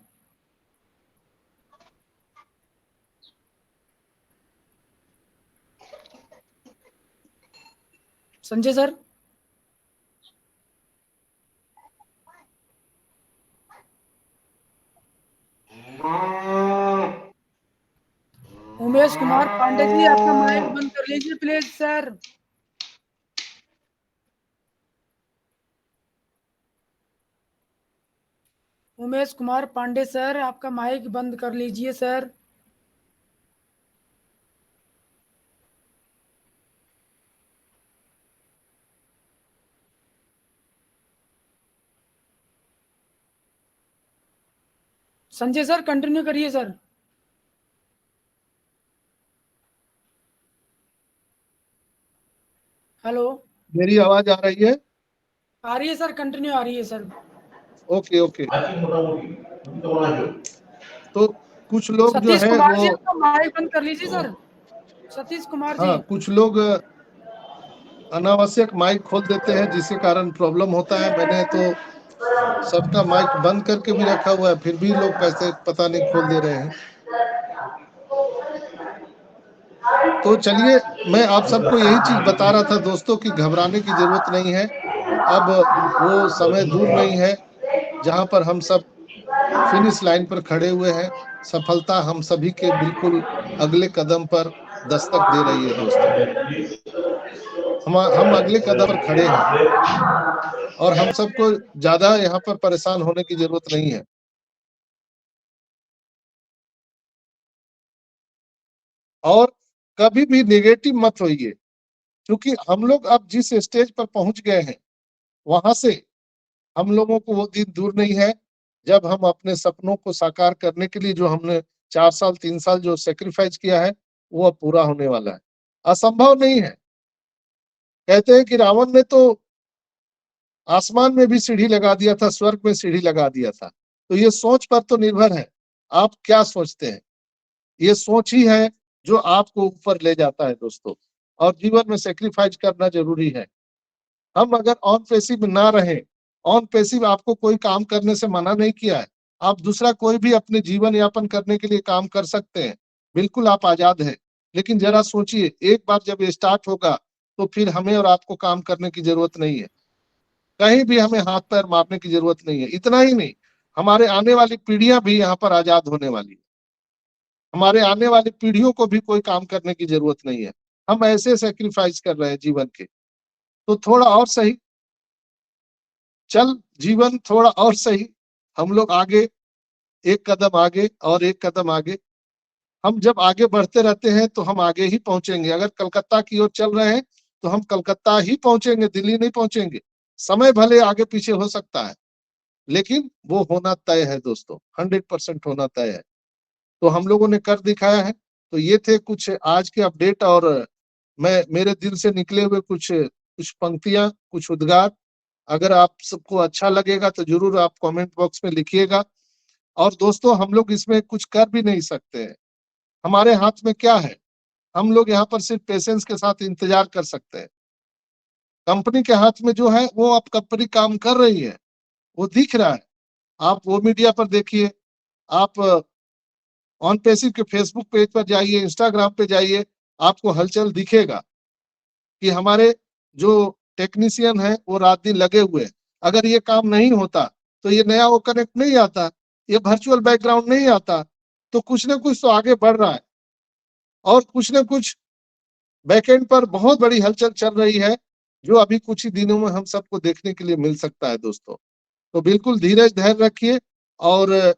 S5: Sanjay sir. Umesh Kumar Pandey ji आपका माइक बंद कर लीजिए please sir. Umesh Kumar Pandey sir आपका माइक बंद कर लीजिए सर। संजय सर कंटिन्यू करिए सर। हेलो।
S1: मेरी आवाज आ रही है?
S5: आ रही है सर, कंटिन्यू आ रही है सर।
S1: Okay okay. तो कुछ लोग जो
S5: सतीश
S1: है
S5: कुमार जी
S1: वो,
S5: आपका माइक बंद कर लीजिए सर। सतीश कुमार जी।
S1: हाँ, कुछ लोग अनावश्यक माइक खोल देते हैं जिसके कारण प्रॉब्लम होता है। मैंने तो सबका माइक बंद करके भी रखा हुआ है, फिर भी लोग कैसे पता नहीं खोल दे रहे हैं। तो चलिए, मैं आप सबको यही चीज बता रहा था दोस्तों कि घबराने की जरूरत नहीं है। अब वो समय दूर नहीं है जहां पर हम सब फिनिश लाइन पर खड़े हुए हैं। सफलता हम सभी के बिल्कुल अगले कदम पर दस्तक दे रही है दोस्तों। हम अगले कदम पर खड़े हैं और हम सबको ज्यादा यहाँ पर परेशान होने की जरूरत नहीं है। और कभी भी नेगेटिव मत होइए, क्योंकि हम लोग अब जिस स्टेज पर पहुंच गए हैं वहां से हम लोगों को वो दिन दूर नहीं है जब हम अपने सपनों को साकार करने के लिए जो हमने 4 साल 3 साल जो सेक्रीफाइस किया है वो अब पूरा होने वाला है। असंभव नहीं है। कहते हैं कि रावण ने तो आसमान में भी सीढ़ी लगा दिया था, स्वर्ग में सीढ़ी लगा दिया था। तो ये सोच पर तो निर्भर है, आप क्या सोचते हैं। ये सोच ही है जो आपको ऊपर ले जाता है दोस्तों। और जीवन में सेक्रीफाइस करना जरूरी है। हम अगर ऑन पेसिव ना रहे, ऑन पेसिव आपको कोई काम करने से मना नहीं किया है। आप दूसरा कोई भी अपने जीवन यापन करने के लिए काम कर सकते हैं, बिल्कुल आप आजाद हैं। लेकिन जरा सोचिए, एक बार जब ये स्टार्ट होगा तो फिर हमें और आपको काम करने की जरूरत नहीं है। कहीं भी हमें हाथ पैर मारने की जरूरत नहीं है। इतना ही नहीं, हमारे आने वाली पीढ़ियां भी यहाँ पर आजाद होने वाली है। हमारे आने वाली पीढ़ियों को भी कोई काम करने की जरूरत नहीं है। हम ऐसे सेक्रीफाइस कर रहे हैं जीवन के। तो थोड़ा और सही चल, जीवन थोड़ा और सही, हम लोग आगे, एक कदम आगे और एक कदम आगे। हम जब आगे बढ़ते रहते हैं तो हम आगे ही पहुंचेंगे। अगर कलकत्ता की ओर चल रहे हैं तो हम कलकत्ता ही पहुंचेंगे, दिल्ली नहीं पहुंचेंगे। समय भले आगे पीछे हो सकता है, लेकिन वो होना तय है दोस्तों, 100% होना तय है। तो हम लोगों ने कर दिखाया है। तो ये थे कुछ आज के अपडेट, और मैं मेरे दिल से निकले हुए कुछ कुछ पंक्तियां, कुछ उद्गार। अगर आप सबको अच्छा लगेगा तो जरूर आप कमेंट बॉक्स में लिखिएगा। और दोस्तों, हम लोग इसमें कुछ कर भी नहीं सकते हैं। हमारे हाथ में क्या है, हम लोग यहाँ पर सिर्फ पेशेंस के साथ इंतजार कर सकते हैं। कंपनी के हाथ में जो है वो, अब कंपनी काम कर रही है, वो दिख रहा है। आप वो मीडिया पर देखिए, आप ऑन पेसिव के फेसबुक पेज पर जाइए, इंस्टाग्राम पे जाइए, आपको हलचल दिखेगा कि हमारे जो टेक्नीशियन है वो रात दिन लगे हुए हैं। अगर ये काम नहीं होता तो ये नया वो कनेक्ट नहीं आता, ये वर्चुअल बैकग्राउंड नहीं आता। तो कुछ ना कुछ तो आगे बढ़ रहा है, और कुछ ना कुछ बैकएंड पर बहुत बड़ी हलचल चल रही है, जो अभी कुछ ही दिनों में हम सबको देखने के लिए मिल सकता है दोस्तों। तो बिल्कुल धीरज धैर्य रखिए। और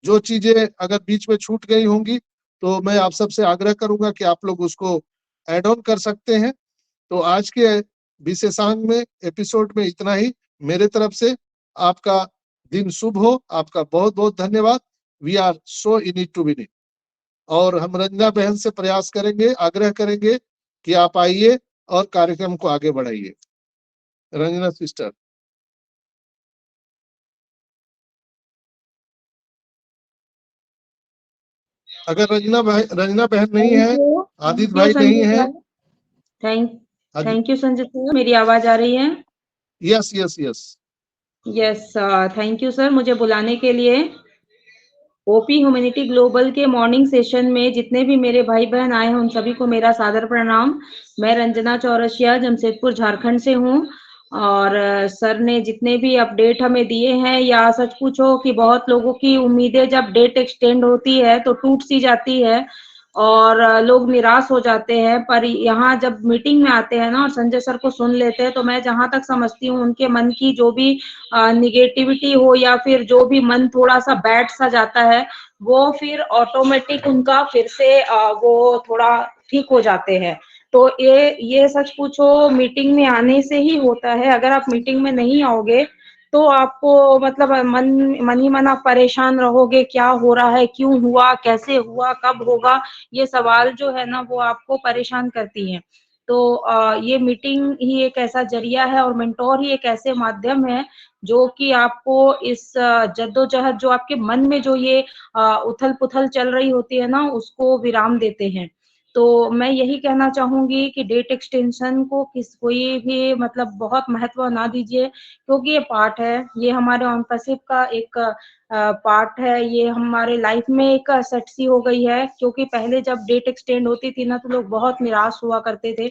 S1: जो चीजें अगर बीच में छूट गई होंगी तो मैं आप सबसे आग्रह करूंगा कि आप लोग उसको ऐड ऑन कर सकते हैं। तो आज के विशेषांक में, एपिसोड में इतना ही मेरे तरफ से। आपका दिन शुभ हो। आपका बहुत बहुत धन्यवाद। We are so in it to win it. और हम रंजना बहन से प्रयास करेंगे, आग्रह करेंगे कि आप आइए और कार्यक्रम को आगे बढ़ाइए। रंजना सिस्टर। अगर रंजना बहन नहीं है, आदित्य भाई नहीं है।
S3: थैंक यू संजय सर, मेरी आवाज आ रही है?
S1: Yes yes yes
S3: yes, thank you sir मुझे बुलाने के लिए। ओपी ह्यूमैनिटी ग्लोबल के मॉर्निंग सेशन में जितने भी मेरे भाई बहन आए हैं उन सभी को मेरा सादर प्रणाम। मैं रंजना चौरसिया जमशेदपुर झारखंड से हूँ और सर ने जितने भी अपडेट हमें दिए हैं, या सच पूछो कि बहुत लोगों की उम्मीदें जब डेट एक्सटेंड होती है तो टूट सी जाती है और लोग निराश हो जाते हैं। पर यहाँ जब मीटिंग में आते हैं ना और संजय सर को सुन लेते हैं तो मैं जहां तक समझती हूँ उनके मन की जो भी निगेटिविटी हो या फिर जो भी मन थोड़ा सा बैठ सा जाता है वो फिर ऑटोमेटिक उनका फिर से वो थोड़ा ठीक हो जाते हैं। तो ये सच पूछो मीटिंग में आने से ही होता है। अगर आप मीटिंग में नहीं आओगे तो आपको मतलब मन ही मन आप परेशान रहोगे, क्या हो रहा है, क्यों हुआ, कैसे हुआ, कब होगा, ये सवाल जो है ना वो आपको परेशान करती हैं। तो ये मीटिंग ही एक ऐसा जरिया है और मेंटोर ही एक ऐसे माध्यम है जो कि आपको इस जद्दोजहद जो आपके मन में जो ये उथल-पुथल चल रही होती है ना उसको विराम देते हैं। तो मैं यही कहना चाहूँगी कि डेट एक्सटेंशन को कोई भी मतलब बहुत महत्व ना दीजिए क्योंकि ये पार्ट है, ये हमारे ऑन पैसिव का एक पार्ट है, ये हमारे लाइफ में एक सेट सी हो गई है क्योंकि पहले जब डेट एक्सटेंड होती थी ना तो लोग बहुत निराश हुआ करते थे,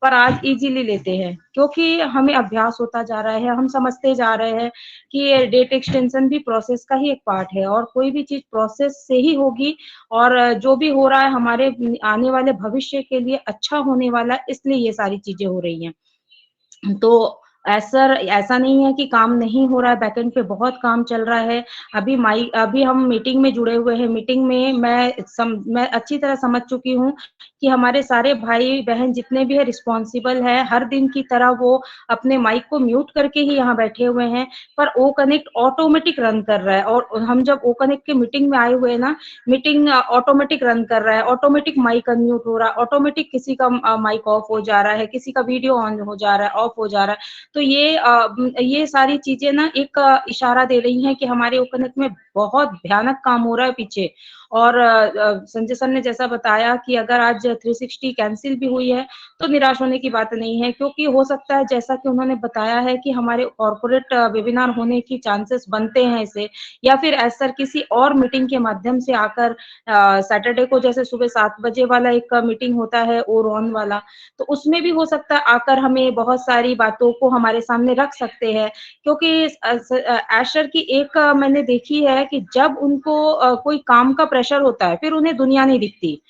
S3: पर आज इजीली लेते हैं क्योंकि हमें अभ्यास होता जा रहा है, हम समझते जा रहे हैं कि ये डेट एक्सटेंशन भी प्रोसेस का ही एक पार्ट है और कोई भी चीज़ प्रोसेस से ही होगी और जो भी हो रहा है हमारे आने वाले भविष्य के लिए अच्छा होने वाला है, इसलिए ये सारी चीज़ें हो रही हैं। तो ऐसा नहीं है कि काम नहीं हो रहा है, बैकएंड पे बहुत काम चल रहा है। अभी हम मीटिंग में जुड़े हुए हैं, मीटिंग में मैं अच्छी तरह समझ चुकी हूँ कि हमारे सारे भाई-बहन जितने भी हैं रिस्पॉन्सिबल हैं, हर दिन की तरह वो अपने माइक को म्यूट करके ही यहाँ बैठे हुए हैं, पर ओ कनेक्ट ऑटोमेटिक रन कर रहा है और हम जब ओ कनेक्ट के मीटिंग में आए हुए हैं ना, मीटिंग ऑटोमेटिक रन कर रहा है, ऑटोमेटिक माइक अनम्यूट हो रहा है, ऑटोमेटिक किसी का माइक ऑफ हो जा रहा है, किसी का वीडियो ऑन हो जा रहा है, ऑफ हो जा रहा है। तो ये सारी चीज़ें ना एक इशारा दे रही हैं कि हमारे ओ कनेक्ट में बहुत भयानक काम हो रहा है पीछे और संजय सर ने जैसा बताया कि अगर आज 360 कैंसल भी हुई है, तो निराश होने की बात नहीं है क्योंकि हो सकता है जैसा कि उन्होंने बताया है कि हमारे कॉर्पोरेट वेबिनार होने की चांसेस बनते हैं इसे या फिर ऐसा किसी और मीटिंग के माध्यम से आकर सैटरडे को जैसे सुबह 7 बजे वाला एक मीटिंग होता है ओर ऑन वाला, तो उसमें भी हो सकता है आकर हमें बहुत सारी बातों को हमारे सामने रख सकते हैं क्योंकि एशर की एक मैंने देखी है कि जब उनको कोई काम का प्रेशर होता है, फिर उन्हें दुनिया नहीं दिखती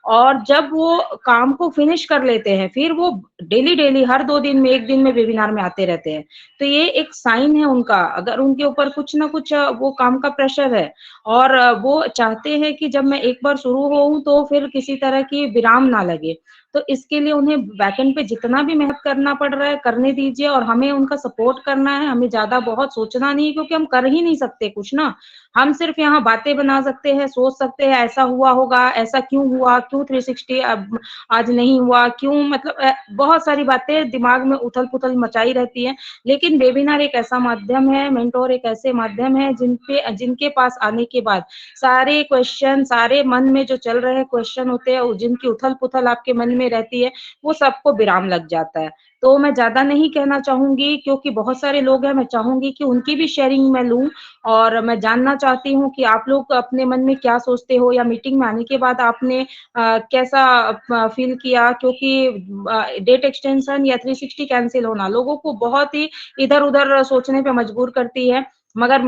S3: और जब वो काम को फिनिश कर लेते हैं, फिर वो डेली हर 2 दिन में, 1 दिन में वेबिनार में आते रहते हैं। तो ये एक साइन है उनका, अगर उनके ऊपर कुछ ना कुछ वो काम का प्रेशर है और वो चाहते हैं कि जब मैं एक बार शुरू होऊँ तो फिर किसी तरह की विराम ना लगे। तो इसके लिए उन्हें बैकएंड पे जितना भी मेहनत करना पड़ रहा है, करने दीजिए और हमें उनका सपोर्ट करना है, हमें ज़्यादा बहुत सोचना नहीं है क्योंकि हम कर ही नहीं सकते कुछ ना। हम सिर्फ यहाँ बातें बना सकते हैं, सोच सकते हैं ऐसा हुआ होगा, ऐसा क्यों हुआ, क्यों 360 अब आज नहीं हुआ, क्यों मतलब बहुत सारी बातें दिमाग में उथल-पुथल मचाई रहती हैं। लेकिन वेबिनार एक ऐसा माध्यम है, मेंटोर एक ऐसे माध्यम है जिनके पास आने के बाद सारे क्वेश्चन, सारे मन में जो चल रहे क्वेश्चन होते हैं, जिनकी उथल-पुथल आपके मन में रहती है, वो सबको विराम लग जाता है। तो मैं ज़्यादा नहीं कहना चाहूँगी क्योंकि बहुत सारे लोग हैं, मैं चाहूँगी कि उनकी भी शेयरिंग मैं लूँ और मैं जानना चाहती हूँ कि आप लोग अपने मन में क्या सोचते हो या मीटिंग में आने के बाद आपने कैसा फ़ील किया क्योंकि डेट एक्सटेंशन या 360 कैंसल होना लोगों को बहुत ही इधर-उधर सोचने पे मजबूर करती है। मगर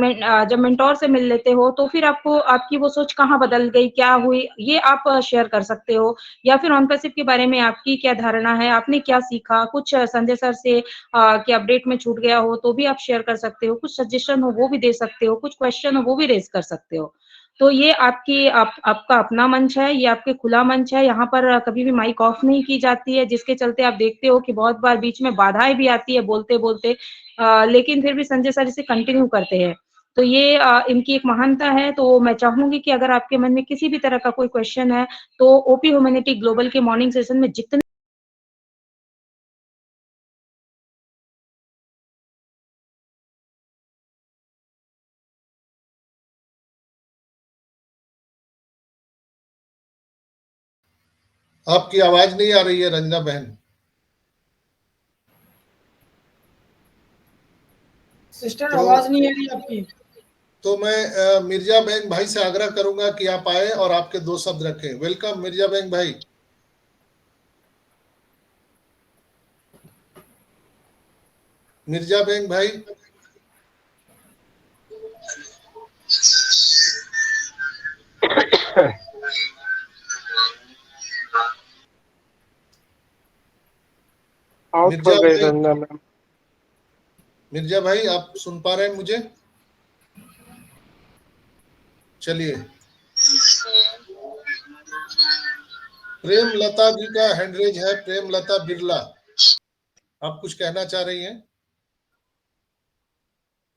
S3: जब मेंटोर से मिल लेते हो तो फिर आपको आपकी वो सोच कहाँ बदल गई, क्या हुई, ये आप शेयर कर सकते हो या फिर ऑन पैसिव के बारे में आपकी क्या धारणा है, आपने क्या सीखा, कुछ संजय सर से कि अपडेट में छूट गया हो तो भी आप शेयर कर सकते हो, कुछ सजेशन हो वो भी दे सकते हो, कुछ क्वेश्चन हो वो भी रेज़ कर सकते हो। तो ये आपका अपना मंच है, ये आपके खुला मंच है, यहाँ पर कभी भी माइक ऑफ नहीं की जाती है, जिसके चलते आप देखते हो कि बहुत बार बीच में बाधाएँ भी आती है बोलते-बोलते लेकिन फिर भी संजय सर इसे कंटिन्यू करते हैं। तो ये इनकी एक महानता है, तो मैं चाहूँगी कि अगर आपके मन में किसी भी तरह का कोई क्वेश्चन है, तो ओपी ह्यूमैनिटी ग्लोबल के मॉर्निंग सेशन में जितने
S1: आपकी आवाज नहीं आ रही है रंजना बहन।
S5: सिस्टर
S1: तो-
S5: आवाज नहीं आ रही आपकी।
S1: तो मैं मिर्जा बेग भाई से आग्रह करूंगा कि आप आए और आपके 2 शब्द रखें। वेलकम मिर्जा बेग भाई। मिर्जा बेग भाई, मिर्जा भाई आप सुन पा रहे हैं मुझे? चलिए, प्रेम लता जी का हैंडरेज है, प्रेम लता बिरला, आप कुछ कहना चाह रही हैं?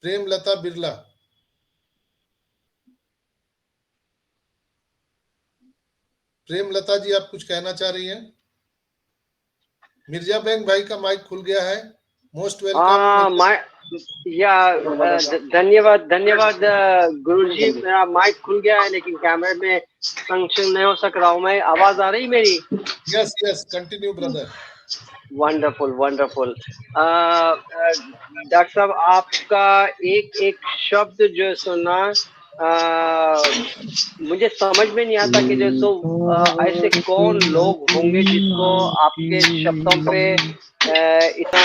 S1: प्रेम लता बिरला। प्रेम लता जी आप कुछ कहना चाह रही हैं? मिर्जा बेग भाई का माइक खुल गया है। Most welcome.
S6: धन्यवाद धन्यवाद गुरुजी, मेरा माइक खुल गया है लेकिन कैमरे में फंक्शन नहीं हो सक रहा हूँ मैं। आवाज आ रही मेरी?
S1: Yes yes, continue brother.
S6: Wonderful wonderful. Doctor साहब, आपका एक एक शब्द जो सुना मुझे समझ में नहीं आता कि जो ऐसे कौन लोग होंगे जिसको आपके शब्दों पे इतना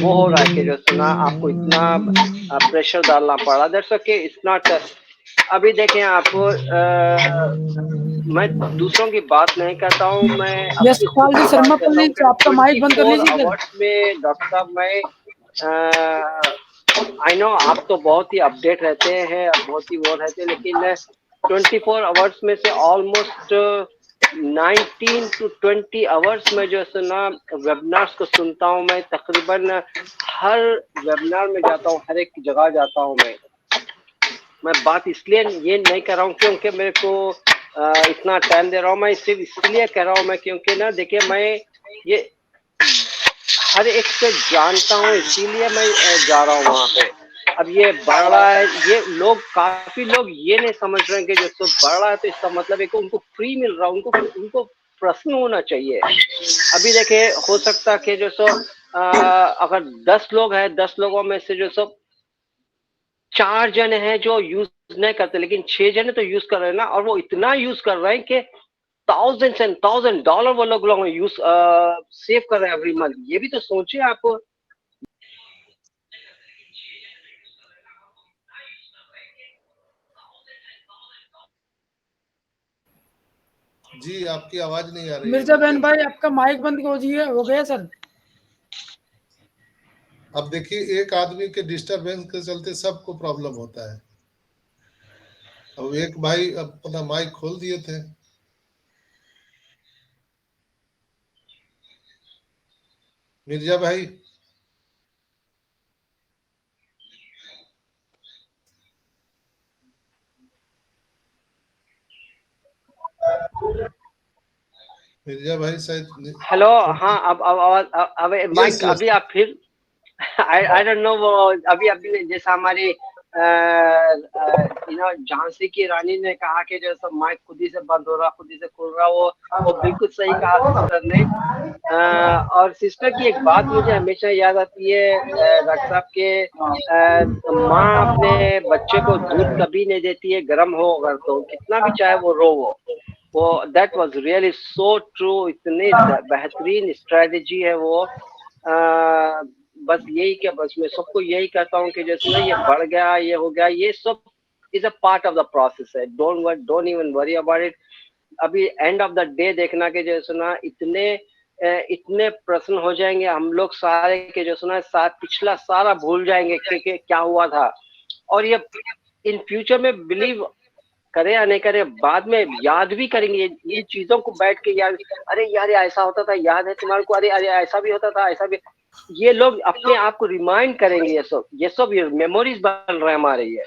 S6: वो हो रहा है कि जो सुना आपको इतना प्रेशर डालना पड़ा। That's okay, it's not. अभी देखें आपको मैं दूसरों की बात नहीं करता हूँ, मैं
S5: यस गोपाल जी शर्मा, प्लीज आपका माइक बंद कर लीजिए सर।
S6: आवर्स में डॉक्टर साहब मैं आई नो आप तो बहुत ही अपडेट रहते हैं, बहुत ही वो रहते हैं, लेकिन 24 आवर्स में से ऑलमोस्ट 19 to 20 आवर्स में जो सुना वेबिनार्स को सुनता हूँ मैं। तकरीबन हर वेबिनार में जाता हूँ, हर एक जगह जाता हूँ मैं बात इसलिए ये नहीं कर रहा हूँ क्योंकि मेरे को इतना टाइम दे रहा हूँ, मैं सिर्फ इसलिए कह रहा हूँ मैं क्योंकि ना देखिए मैं ये हर एक से जानता हूँ, इसीलिए मैं जा रहा हूँ वहाँ पे। अब ये बढ़ रहा है, ये लोग काफी लोग ये नहीं समझ रहे हैं कि जो तो बढ़ रहा है तो इसका मतलब है कि उनको फ्री मिल रहा है, उनको प्रश्न होना चाहिए। अभी देखिए हो सकता कि जो सो अगर 10 लोग हैं, 10 लोगों में से जो सो 4 जने हैं जो यूज नहीं करते, लेकिन 6 जने तो यूज कर रहे हैं ना, और वो इतना यूज कर रहे हैं कि $1000s and $1000 वो लोग यूज सेव कर रहे हैं एवरी मंथ। ये भी तो सोचिए आप।
S1: जी आपकी आवाज नहीं आ रही है।
S5: मिर्जा बहन भाई आपका माइक बंद हो गया सर।
S1: अब देखिए, एक आदमी के डिस्टरबेंस के चलते सबको प्रॉब्लम होता है। अब एक भाई अपना माइक खोल दिए थे। मिर्जा भाई, मिर्जा भाई शायद।
S6: हेलो, हाँ अब आवाज अब माइक अभी आप फिर आई डोंट नो वो अभी जैसा हमारी झांसी की रानी ने कहा कि जैसा माइक खुद ही से बंद हो रहा, खुद ही से खुल रहा, वो बिल्कुल सही कहा सिस्टर ने। और सिस्टर की एक बात मुझे हमेशा याद आती है डॉक्टर साहब के, माँ अपने बच्चे को दूध कभी नहीं देती है गर्म हो अगर तो, कितना भी चाहे वो रो वो that was really so true. इतनी बेहतरीन स्ट्रेटजी है वो। बस यही क्या, बस मैं सबको यही कहता हूँ कि जैसे ना ये बढ़ गया, ये हो गया, ये सब is a part of the process है। Don't even worry about it. अभी एंड ऑफ द डे देखना कि जैसे ना इतने प्रश्न हो जाएंगे हम लोग सारे के जो सुना पिछला सारा भूल जाएंगे कि क्या हुआ था। और ये इन फ्यूचर में बिलीव करे या नहीं करे, बाद में याद भी करेंगे ये चीजों को बैठ के याद, अरे यार ऐसा होता था, याद है तुम्हारे को, अरे अरे ऐसा भी होता था, ऐसा भी। ये लोग अपने आप को रिमाइंड करेंगे, ये सब मेमोरीज बन रहे हैं हमारे। ये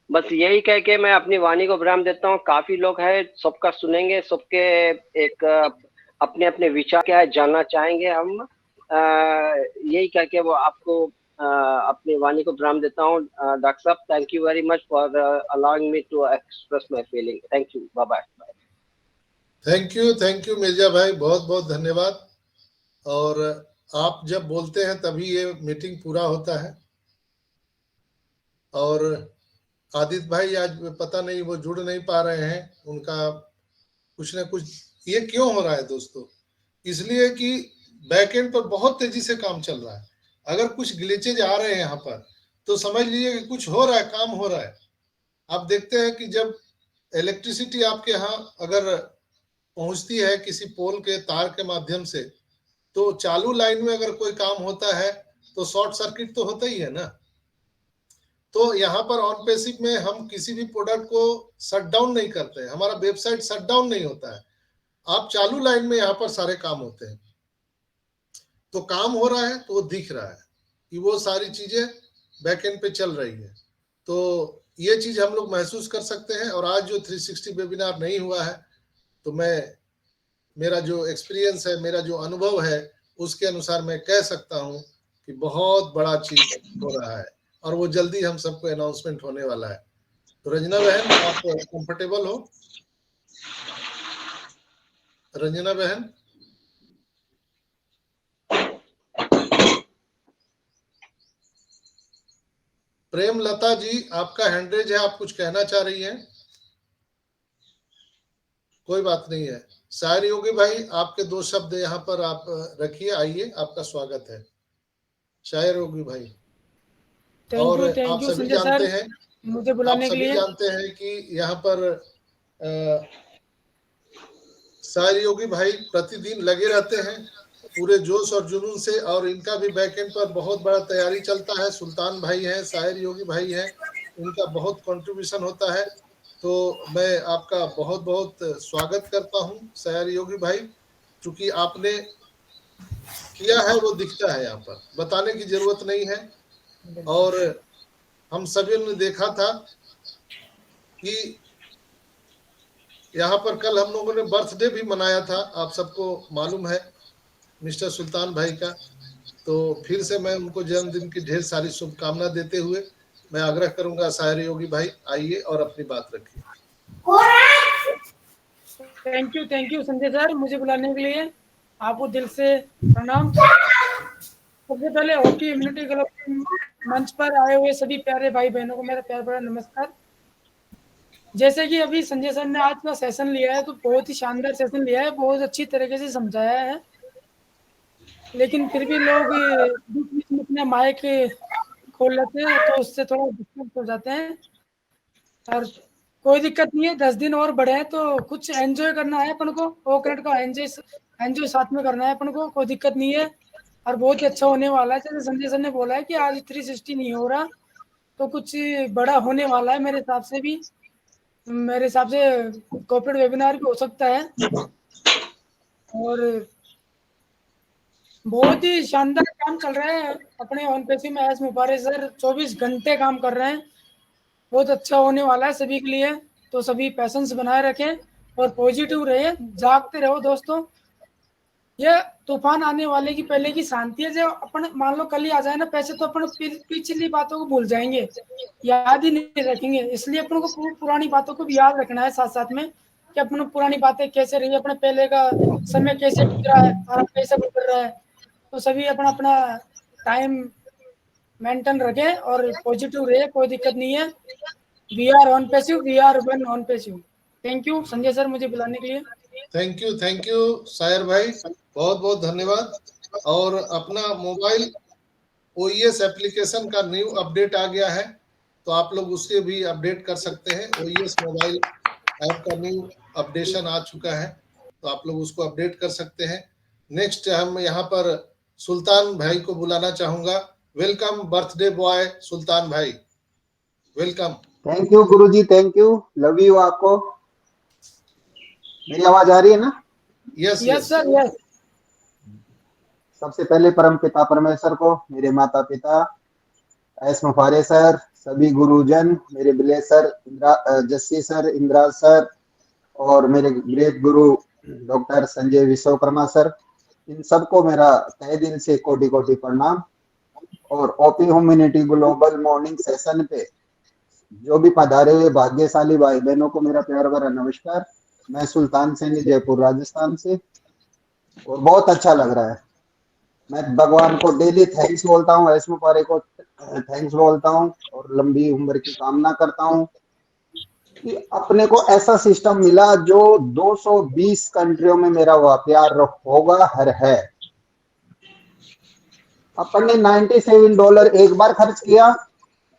S6: बस यही कह के मैं अपनी वाणी को विराम देता हूँ। काफी लोग हैं, सबका सुनेंगे, सबके एक अपने अपने विचार क्या है जानना चाहेंगे हम। यही कह के वो आपको अपनी वाणी को विराम देता हूँ। डॉक्टर साहब, thank you very much for allowing me to express my feeling. Thank you, bye bye.
S1: Thank you Mirza भाई, बहुत बहुत धन्यवाद। और आप जब बोलते हैं तभी ये मीटिंग पूरा होता है। और आदित्य भाई आज पता नहीं वो जुड़ नहीं पा रहे हैं, उनका कुछ ना कुछ। ये क्यों हो रहा है दोस्तों? इसलिए कि बैकएंड पर बहुत तेजी से काम चल रहा है। अगर कुछ ग्लिचेज आ रहे हैं यहाँ पर तो समझ लीजिए कि कुछ हो रहा है, काम हो रहा है। आप देखते हैं कि जब इलेक्ट्रिसिटी आपके यहाँ अगर पहुंचती है किसी पोल के तार के माध्यम से, तो चालू लाइन में अगर कोई काम होता है तो शॉर्ट सर्किट तो होता ही है ना। तो यहाँ पर ऑन पेसिव में हम किसी भी प्रोडक्ट को शट डाउन नहीं करते हैं, हमारा वेबसाइट शट डाउन नहीं होता है। आप चालू लाइन में यहाँ पर सारे काम होते हैं, तो काम हो रहा है तो वो दिख रहा है कि वो सारी चीजें बैकएंड पे चल रही है। तो ये चीज हम लोग महसूस कर सकते हैं। और आज जो 360 वेबिनार नहीं हुआ है, तो मेरा जो एक्सपीरियंस है, मेरा जो अनुभव है, उसके अनुसार मैं कह सकता हूँ कि बहुत बड़ा चीज हो रहा है और वो जल्दी हम सबको अनाउंसमेंट होने वाला है। तो रंजना बहन, आप कंफर्टेबल हो? रंजना बहन, प्रेम लता जी, आपका हैंडरेज है, आप कुछ कहना चाह रही हैं? कोई बात नहीं है। शायर योगी भाई, आपके 2 शब्द यहाँ पर आप रखिए, आइए, आपका स्वागत है शायर योगी भाई। और आप
S5: थैंक यू
S1: सभी
S5: संजय
S1: जानते
S5: सर,
S1: हैं,
S5: मुझे
S1: आप
S5: बुलाने के
S1: सभी
S5: लिए।
S1: जानते हैं कि यहाँ पर शायर योगी भाई प्रतिदिन लगे रहते हैं पूरे जोश और जुनून से, और इनका भी बैकएंड पर बहुत बड़ा तैयारी चलता है। सुल्तान भाई हैं, शायर योगी भाई हैं, उनका बहुत कंट्रीब्यूशन होता है। तो मैं आपका बहुत बहुत स्वागत करता हूं शायर योगी भाई, क्योंकि आपने किया है वो दिखता है, यहाँ पर बताने की जरूरत नहीं है। और हम सभी ने देखा था कि यहाँ पर कल हम लोगों ने बर्थडे भी मनाया था, आप सबको मालूम है, मिस्टर सुल्तान भाई का। तो फिर से मैं उनको जन्मदिन की ढेर सारी शुभकामना देते हुए मैं आग्रह करूंगा, शायर योगी भाई आइए और अपनी बात रखिए।
S5: थैंक यू संजय सर, मुझे बुलाने के लिए आपको दिल से प्रणाम। सबसे पहले हॉकी इम्यूनिटी क्लब मंच पर आए हुए सभी प्यारे भाई बहनों को मेरा प्यार भरा नमस्कार। जैसे कि अभी संजय सर ने आज का सेशन लिया है, तो बहुत ही शानदार सेशन लिया है, बहुत अच्छी तरीके से समझाया है। लेकिन फिर भी लोग बीच बीच में अपना माइक खोल लेते हैं, तो उससे थोड़ा डिस्टर्ब हो जाते हैं। और कोई दिक्कत नहीं है, 10 दिन और बढ़े हैं तो कुछ एंजॉय करना है अपन को, ओक्रेट का एंजॉय साथ में करना है अपन को, कोई दिक्कत नहीं है। और बहुत ही अच्छा होने वाला है। जैसे संजय सर ने बोला है कि आज 360 नहीं हो रहा, तो कुछ बड़ा होने वाला है। मेरे हिसाब से कॉर्पोरेट वेबिनार भी हो सकता है। और बहुत ही शानदार काम चल रहा है अपने ऑन पेसी में। एस मुबारक सर 24 घंटे काम कर रहे हैं, बहुत अच्छा होने वाला है सभी के लिए। तो सभी पैशंस बनाए रखें और पॉजिटिव रहे, जागते रहो दोस्तों। ये तूफान आने वाले की पहले की शांति है। जो अपन मान लो कल ही आ जाए ना पैसे, तो अपन पिछली बातों को भूल जाएंगे, याद ही नहीं रखेंगे। इसलिए अपन को पुरानी बातों को भी याद रखना है साथ साथ में, कि अपन पुरानी बातें कैसे रही, अपने पहले का समय कैसे गुजरा है और अब कैसे गुजर रहा है। तो सभी अपना अपना टाइम मेंटेन रखे और पॉजिटिव रहे, कोई दिक्कत नहीं है। We are on passive, we are one on passive. Thank you Sanjay sir मुझे बुलाने के लिए।
S1: थैंक यू शायर भाई, बहुत बहुत धन्यवाद। और अपना मोबाइल OES एप्लीकेशन का न्यू अपडेट आ गया है, तो आप लोग उससे भी अपडेट कर सकते हैं। OES मोबाइल ऐप का न्यू अपडेशन आ चुका है, तो आप लोग उसको अपडेट कर सकते हैं। नेक्स्ट हम यहाँ पर सुल्तान भाई को बुलाना चाहूंगा। वेलकम बर्थडे बॉय सुल्तान भाई, welcome.
S7: Thank you Guruji, thank you, love you. आपको मेरी आवाज आ रही है ना?
S1: Yes
S5: sir yes.
S7: सबसे पहले परम पिता परमेश्वर को, मेरे माता पिता एस मुफारे सर, सभी गुरुजन, मेरे बिले sir, Jassi sir, Indira sir, और मेरे ग्रेट गुरु डॉक्टर संजय विश्वकर्मा सर, इन सबको मेरा तहे दिल से कोटि कोटि प्रणाम। और OP humanity global morning session पे जो भी पधारे हुए भाग्यशाली भाई बहनों को मेरा प्यार भरा नमस्कार। मैं सुल्तान सैनी, जयपुर राजस्थान से, और बहुत अच्छा लग रहा है। मैं भगवान को डेली थैंक्स बोलता हूँ, एसमो पारे को थैंक्स बोलता हूँ और लंबी उम्र की कामना करता हूँ कि अपने को ऐसा सिस्टम मिला जो 220 कंट्रियों में मेरा व्यापार होगा हर है। अपन ने $97 एक बार खर्च किया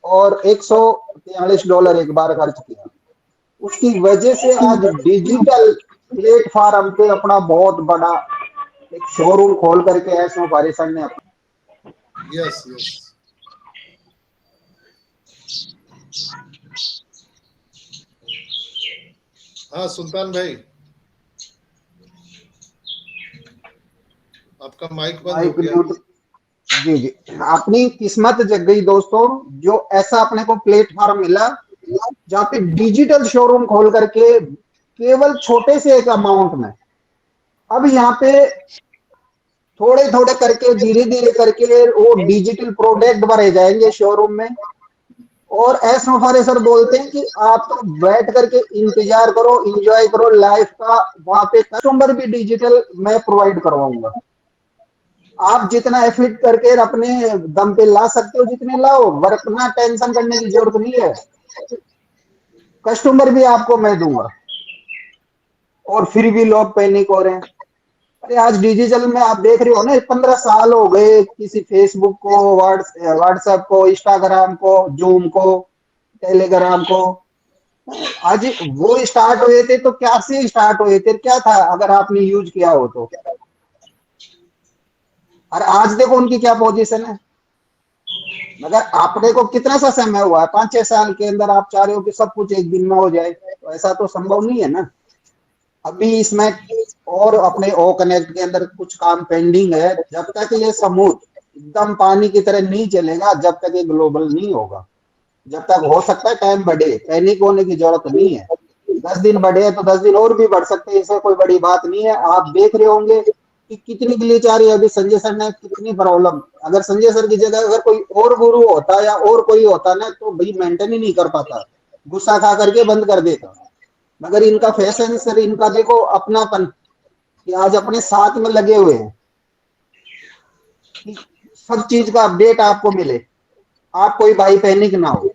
S7: और $143 एक बार खर्च किया। उसकी वजह से आज डिजिटल प्लेटफॉर्म पे अपना बहुत बड़ा एक शोरूम खोल करके एसमो पारे सर ने
S1: यस यस। हाँ सुल्तान भाई, आपका माइक बंद हो
S7: माइक
S1: गया।
S7: म्यूट। जी जी, अपनी किस्मत जग गई दोस्तों, जो ऐसा अपने को प्लेटफॉर्म मिला जहाँ पे डिजिटल शोरूम खोल करके केवल छोटे से एक अमाउंट में अब यहाँ पे थोड़े थोड़े करके धीरे धीरे करके वो डिजिटल प्रोडक्ट भरे जाएंगे शोरूम में। और एस मुफारे सर बोलते हैं कि आप तो बैठ करके इंतजार करो, इंजॉय करो लाइफ का, वहां पे कस्टमर भी डिजिटल मैं प्रोवाइड करवाऊंगा। आप जितना एफर्ट करके अपने दम पे ला सकते हो जितने लाओ, वरना टेंशन करने की जरूरत नहीं है, कस्टमर भी आपको मैं दूंगा। और फिर भी लोग पैनिक हो रहे हैं। अरे आज डिजिटल में आप देख रहे हो ना, 15 साल हो गए किसी फेसबुक को, व्हाट्सएप को, इंस्टाग्राम को, जूम को, टेलीग्राम को। आज वो स्टार्ट हुए थे तो क्या से स्टार्ट हुए थे, क्या था अगर आपने यूज किया हो तो। और आज देखो उनकी क्या पोजीशन है। मगर आपने को कितना सा समय हुआ है, 5-6 साल के अंदर आप चाह रहे हो कि सब कुछ एक दिन में हो जाए, तो ऐसा तो संभव नहीं है ना। अभी इसमें और अपने ओ कनेक्ट के अंदर कुछ काम पेंडिंग है। जब तक ये समूथ एकदम पानी की तरह नहीं चलेगा, जब तक ये ग्लोबल नहीं होगा, जब तक हो सकता है टाइम बढ़े, पैनिक होने की जरूरत नहीं है। 10 दिन बढ़े तो 10 दिन और भी बढ़ सकते हैं, इसमें कोई बड़ी बात नहीं है। आप देख रहे होंगे कि कितनी ग्लिच आ रही है। अभी संजय सर ने कितनी प्रॉब्लम, अगर संजय सर की जगह अगर कोई और गुरु होता या और कोई होता ना, तो भाई मेंटेन ही नहीं कर पाता, गुस्सा खा करके बंद कर देता। मगर इनका फैशन सर, इनका देखो अपनापन कि आज अपने साथ में लगे हुए हैं कि सब चीज का अपडेट आपको मिले, आप कोई भाई पैनिक ना हो।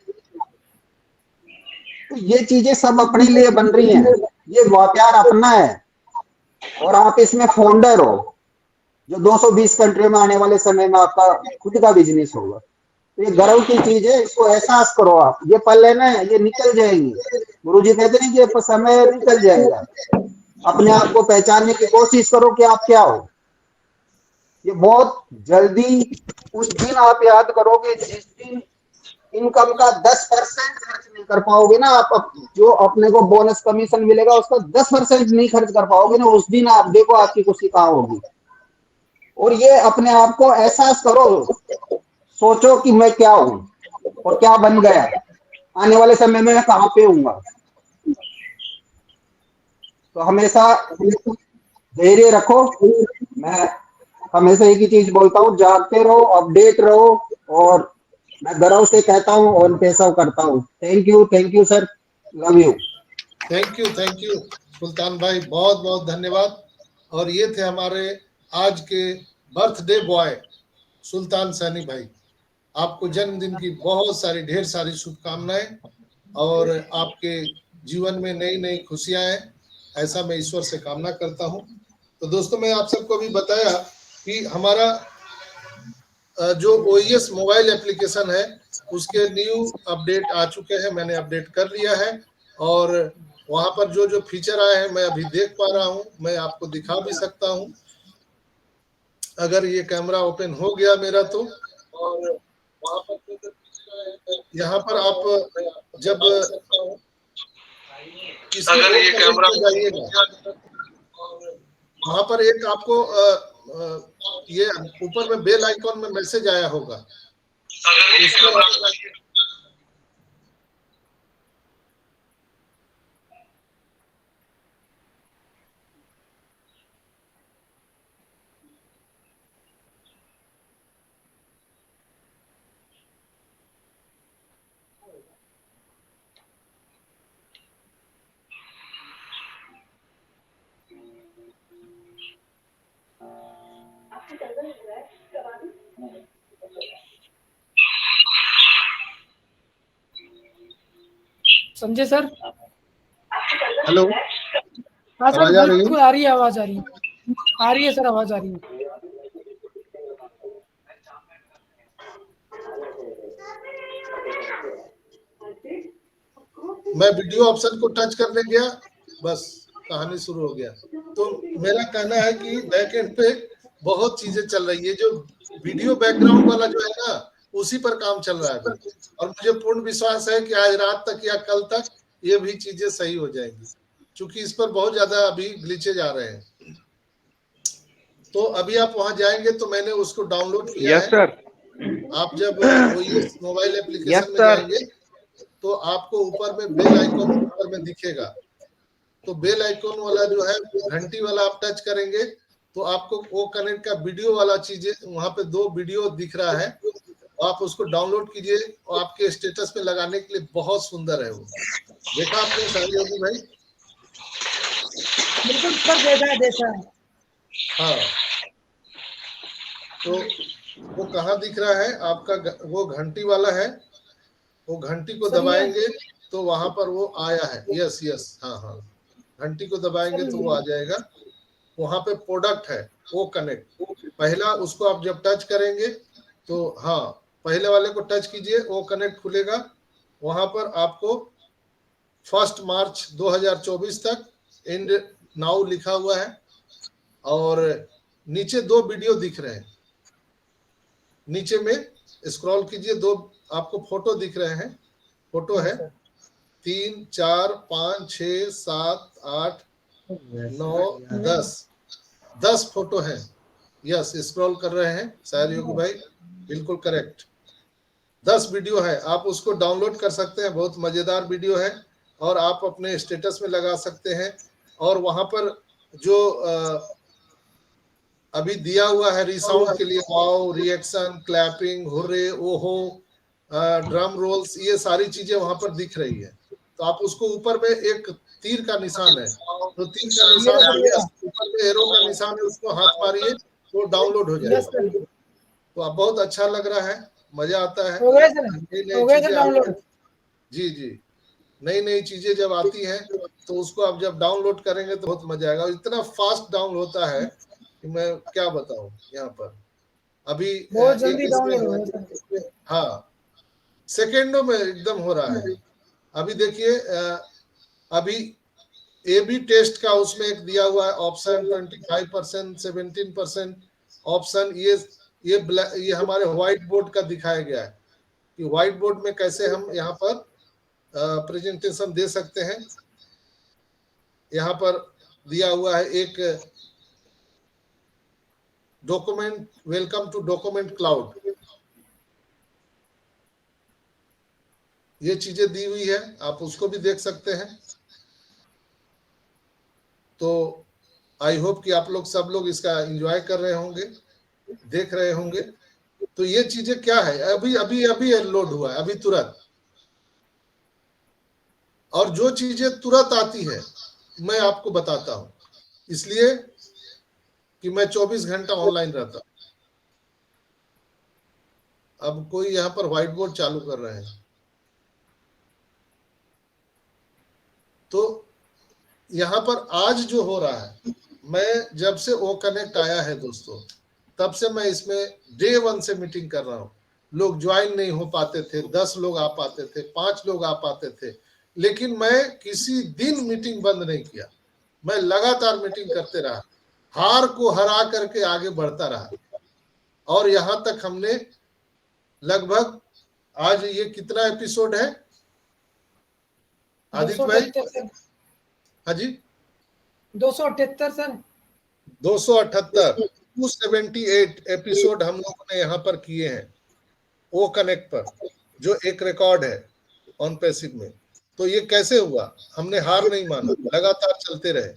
S7: तो ये चीजें सब अपने लिए बन रही हैं, ये व्यापार अपना है और आप इसमें फाउंडर हो, जो 220 कंट्री में आने वाले समय में आपका खुद का बिजनेस होगा। तो ये गर्व की चीज है, इसको एहसास करो। आप ये पल है ना, ये निकल जाएंगे। गुरुजी कहते हैं कि समय निकल जाएगा, अपने आप को पहचानने की कोशिश करो कि आप क्या हो। ये बहुत जल्दी उस दिन आप याद करोगे जिस दिन इनकम का 10% खर्च नहीं कर पाओगे ना आप, जो अपने को बोनस कमीशन मिलेगा उसका 10% नहीं खर्च कर पाओगे ना, उस दिन आप देखो आपकी खुशी कहाँ होगी। और ये अपने आप को एहसास करो, सोचो कि मैं क्या हूं और क्या बन गया, आने वाले समय में मैं कहाँ पे हूँगा। तो हमेशा धैर्य रखो। मैं हमेशा एक ही चीज बोलता हूँ, जागते रहो, अपडेट रहो। और मैं गर्व से कहता हूँ और पैसा करता हूँ। Thank you sir, love you.
S1: Thank you Sultan भाई, बहुत बहुत धन्यवाद। और ये थे हमारे आज के बर्थडे बॉय सुल्तान सैनी भाई। आपको जन्मदिन की बहुत सारी ढेर सारी शुभकामनाएं और आपके जीवन में नई नई खुशियां आए, ऐसा मैं ईश्वर से कामना करता हूं। तो दोस्तों, मैं आप सबको अभी बताया कि हमारा जो OES मोबाइल एप्लीकेशन है उसके न्यू अपडेट आ चुके हैं, मैंने अपडेट कर लिया है। और वहां पर जो जो फीचर आए हैं मैं अभी देख पा रहा हूं, मैं आपको दिखा भी सकता हूं अगर ये कैमरा ओपन हो गया मेरा तो। और वहां पर जो जो फीचर आए हैं, यहाँ पर आप जब अगर ये कैमरा जाइएगा, वहां पर एक आपको ये ऊपर में बेल आइकॉन में मैसेज आया होगा,
S5: संजय सर।
S1: हेलो,
S5: हाँ सर,
S1: आवाज आ रही है?
S5: बिल्कुल आ रही है, आवाज आ रही है, आ रही है सर, आवाज आ रही है।
S1: मैं वीडियो ऑप्शन को टच करने गया, बस कहानी शुरू हो गया। तो मेरा कहना है कि बैकएंड पे बहुत चीजें चल रही है, जो वीडियो बैकग्राउंड वाला जो है ना, उसी पर काम चल रहा है अभी। और मुझे पूर्ण विश्वास है कि आज रात तक या कल तक ये भी चीजें सही हो जाएंगी, क्योंकि इस पर बहुत ज्यादा अभी ग्लिचेज आ रहे हैं। तो अभी आप वहां जाएंगे तो मैंने उसको डाउनलोड किया है।
S6: सर।
S1: आप जब OS मोबाइल एप्लीकेशन में जाएंगे तो आपको ऊपर में बेल आइकॉन ऊपर में दिखेगा। तो बेल आइकॉन वाला जो है घंटी वाला आप टच करेंगे तो आपको वो कनेक्ट का वीडियो वाला चीजें वहां पे 2 वीडियो दिख रहा है, आप उसको डाउनलोड कीजिए और आपके स्टेटस में लगाने के लिए बहुत सुंदर है वो। देखा आपने सहयोगी भाई?
S5: बिल्कुल सर, देखा है।
S1: हाँ, तो वो कहाँ दिख रहा है आपका? वो घंटी वाला है, वो घंटी को दबाएंगे तो वहां पर वो आया है। यस यस, हाँ हाँ, घंटी को दबाएंगे तो वो आ जाएगा। वहां पे प्रोडक्ट है वो कनेक्ट, पहला उसको आप जब टच करेंगे तो हाँ, पहले वाले को टच कीजिए, वो कनेक्ट खुलेगा। वहां पर आपको 1 मार्च 2024 तक एंड नाउ लिखा हुआ है और नीचे 2 वीडियो दिख रहे हैं। नीचे में स्क्रॉल कीजिए, 2 आपको फोटो दिख रहे हैं। फोटो है 3 4 5 6 7 8 9 10 फोटो है। यस, स्क्रॉल कर रहे हैं सहयोगी भाई, बिल्कुल करेक्ट। 10 वीडियो है, आप उसको डाउनलोड कर सकते हैं, बहुत मजेदार वीडियो है और आप अपने स्टेटस में लगा सकते हैं। और वहां पर जो अभी दिया हुआ है रिसाउंड के लिए, वाओ, रिएक्शन, क्लैपिंग, हुर्रे, ओहो, ड्रम रोल्स, ये सारी चीजें वहां पर दिख रही है। तो आप उसको ऊपर में एक तीर का निशान है, तो तीर का निशान ऊपर में एरो का निशान है, उसको हाथ मारिए तो डाउनलोड हो जाएगा। तो आप बहुत अच्छा लग रहा है, मजा आता है। जी जी, नई नई चीजें जब आती हैं तो उसको आप जब डाउनलोड करेंगे तो बहुत मजा आएगा। और इतना फास्ट डाउन होता है कि मैं क्या बताऊं। यहाँ पर अभी
S5: बहुत जल्दी डाउनलोड,
S1: हाँ, सेकेंडों में एकदम हो रहा है। अभी देखिए, अभी AB टेस्ट का उसमें एक दिया हुआ है ऑप्शन 25%, 17% ऑप्शन। ये हमारे व्हाइट बोर्ड का दिखाया गया है कि व्हाइट बोर्ड में कैसे हम यहाँ पर प्रेजेंटेशन दे सकते हैं। यहाँ पर दिया हुआ है एक document, welcome to document cloud, ये चीजें दी हुई है, आप उसको भी देख सकते हैं। तो आई होप कि आप लोग सब लोग इसका एंजॉय कर रहे होंगे, देख रहे होंगे। तो ये चीजें क्या है, अभी अभी अभी लोड हुआ है, अभी तुरंत। और जो चीजें तुरंत आती है मैं आपको बताता हूं, इसलिए कि मैं 24 घंटा ऑनलाइन रहता हूं। अब कोई यहाँ पर व्हाइट बोर्ड चालू कर रहे हैं, तो यहाँ पर आज जो हो रहा है, मैं जब से वो कनेक्ट आया है दोस्तों, तब से मैं इसमें डे 1 से मीटिंग कर रहा हूं। लोग ज्वाइन नहीं हो पाते थे, 10 लोग आ पाते थे, 5 लोग आ पाते थे, लेकिन मैं किसी दिन मीटिंग बंद नहीं किया। मैं लगातार मीटिंग करते रहा, हार को हरा करके आगे बढ़ता रहा। और यहां तक हमने लगभग, आज ये कितना एपिसोड है आदित्य भाई? हाँ जी,
S5: 278 सर,
S1: 278, 278 एपिसोड हम लोगों ने यहाँ पर किए हैं ओ कनेक्ट पर, जो एक रिकॉर्ड है ऑन पैसिव में। तो ये कैसे हुआ? हमने हार नहीं माना, लगातार चलते रहे।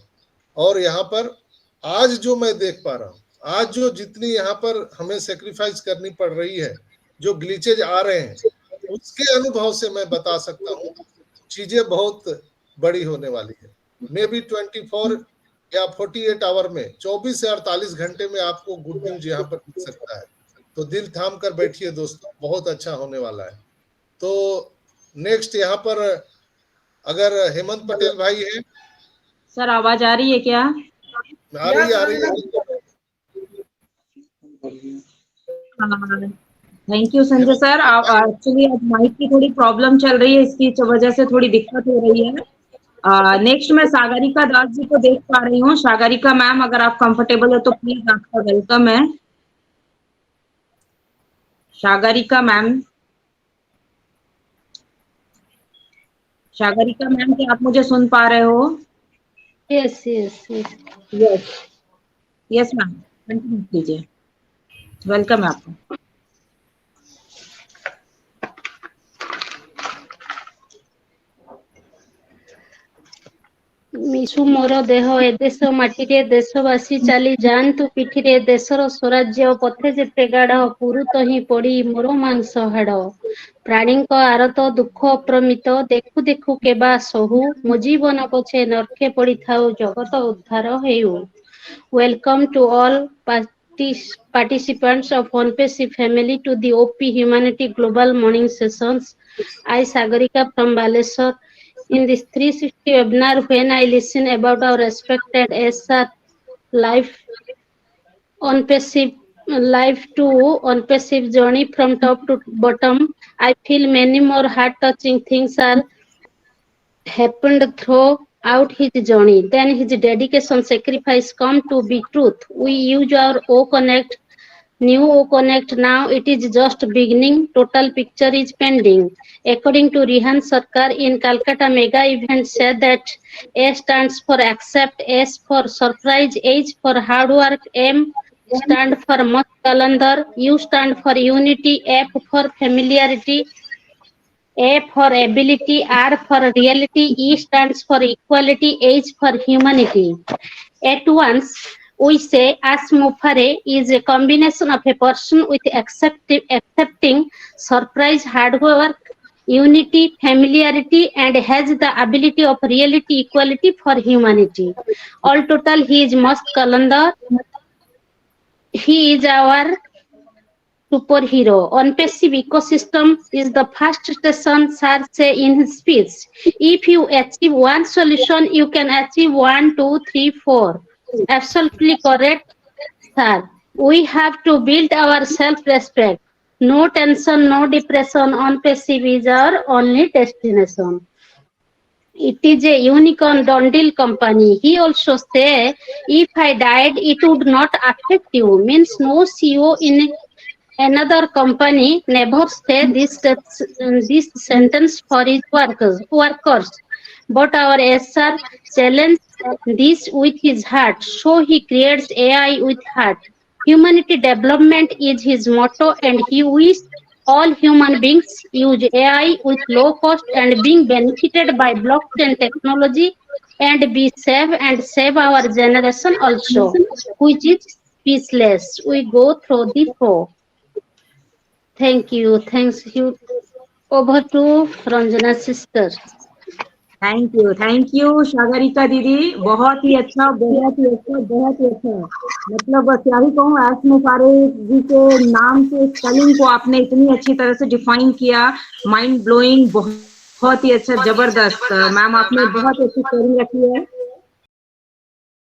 S1: और यहाँ पर आज जो मैं देख पा रहा हूँ, आज जो जितनी यहाँ पर हमें सेक्रीफाइस करनी पड़ रही है, जो ग्लिचेज आ रहे हैं, उसके अनुभव से मैं बता सकता हूँ चीजें बहुत बड़ी होने वाली है। मे बी 24 या 48 आवर में, 24 से 48 घंटे में आपको गुड न्यूज यहाँ पर मिल सकता है। तो दिल थाम कर बैठिए दोस्तों, बहुत अच्छा होने वाला है। तो नेक्स्ट यहाँ पर अगर हेमंत पटेल भाई है,
S3: सर आवाज आ रही है क्या?
S1: आ रही है।
S3: Thank you Sanjay sir. Actually अब माइक की थोड़ी प्रॉब्लम चल रही है, इसकी वजह से थोड़ी दिक्कत हो रही है। नेक्स्ट मैं सागरिका दास जी को देख पा रही हूँ। सागरिका मैम, अगर आप कंफर्टेबल हो तो प्लीज आपका वेलकम है। सागरिका मैम, सागरिका मैम, क्या आप मुझे सुन पा रहे हो?
S8: यस
S3: यस मैम, कंटिन्यू कीजिए। वेलकम है आपका।
S8: मिशु मोर देह ए देश माटी देशवासी चली जातु पिठी देशर स्वराज्य पथे जेते गाढ़ पुरुत ही पड़ी मोर मांस हाड़ प्राणी आरत दुख अप्रमित देखु देखु केबा सहु मो जीवन पछे नरखे पड़ी थाउ जगत उद्धार हेउ। Welcome to all participants of ONPC family to the OP Humanity Global Morning Sessions. I Sagarika from Baleshwar. In this 360 webinar, when I listen about our respected SR life to on-passive journey from top to bottom, I feel many more heart-touching things are happened throughout his journey. Then his dedication, sacrifice come to be truth. We use our O-Connect, new O-Connect now. It is just beginning. Total picture is pending. According to Rihan Sarkar in Calcutta mega event said that A stands for accept, S for surprise, H for hard work, M stand for month calendar, U stand for unity, F for familiarity, A for ability, R for reality, E stands for equality, H for humanity. At once, we say Asmufare is a combination of a person with accepting, surprise, hard work, unity, familiarity, and has the ability of reality, equality for humanity. All total, he is most calendar. He is our superhero. On-passive ecosystem is the first station, sir say in his speech. If you achieve one solution, you can achieve 1, 2, 3, 4. Absolutely correct, sir. We have to build our self-respect. No tension, no depression. On-passive is our only destination. It is a unicorn Dondil company. He also say, if I died, it would not affect you. Means no CEO in another company never say this sentence for his workers. But our SR challenge this with his heart. So he creates AI with heart. Humanity development is his motto, and he wishes all human beings use AI with low cost and being benefited by blockchain technology and be safe and save our generation also, which is peaceless. We go through the four. Thank you. Thanks you. Over to Ranjana sister.
S3: Thank you Sagarika दीदी, बहुत ही अच्छा, बहुत ही अच्छा, बहुत ही अच्छा। मतलब क्या ही कहूँ, आसमुफारे जी के नाम से स्पेलिंग को आपने इतनी अच्छी तरह से डिफाइन किया, माइंड ब्लोइंग, बहुत ही अच्छा, जबरदस्त। मैम आपने बहुत अच्छी स्टोरी रखी है।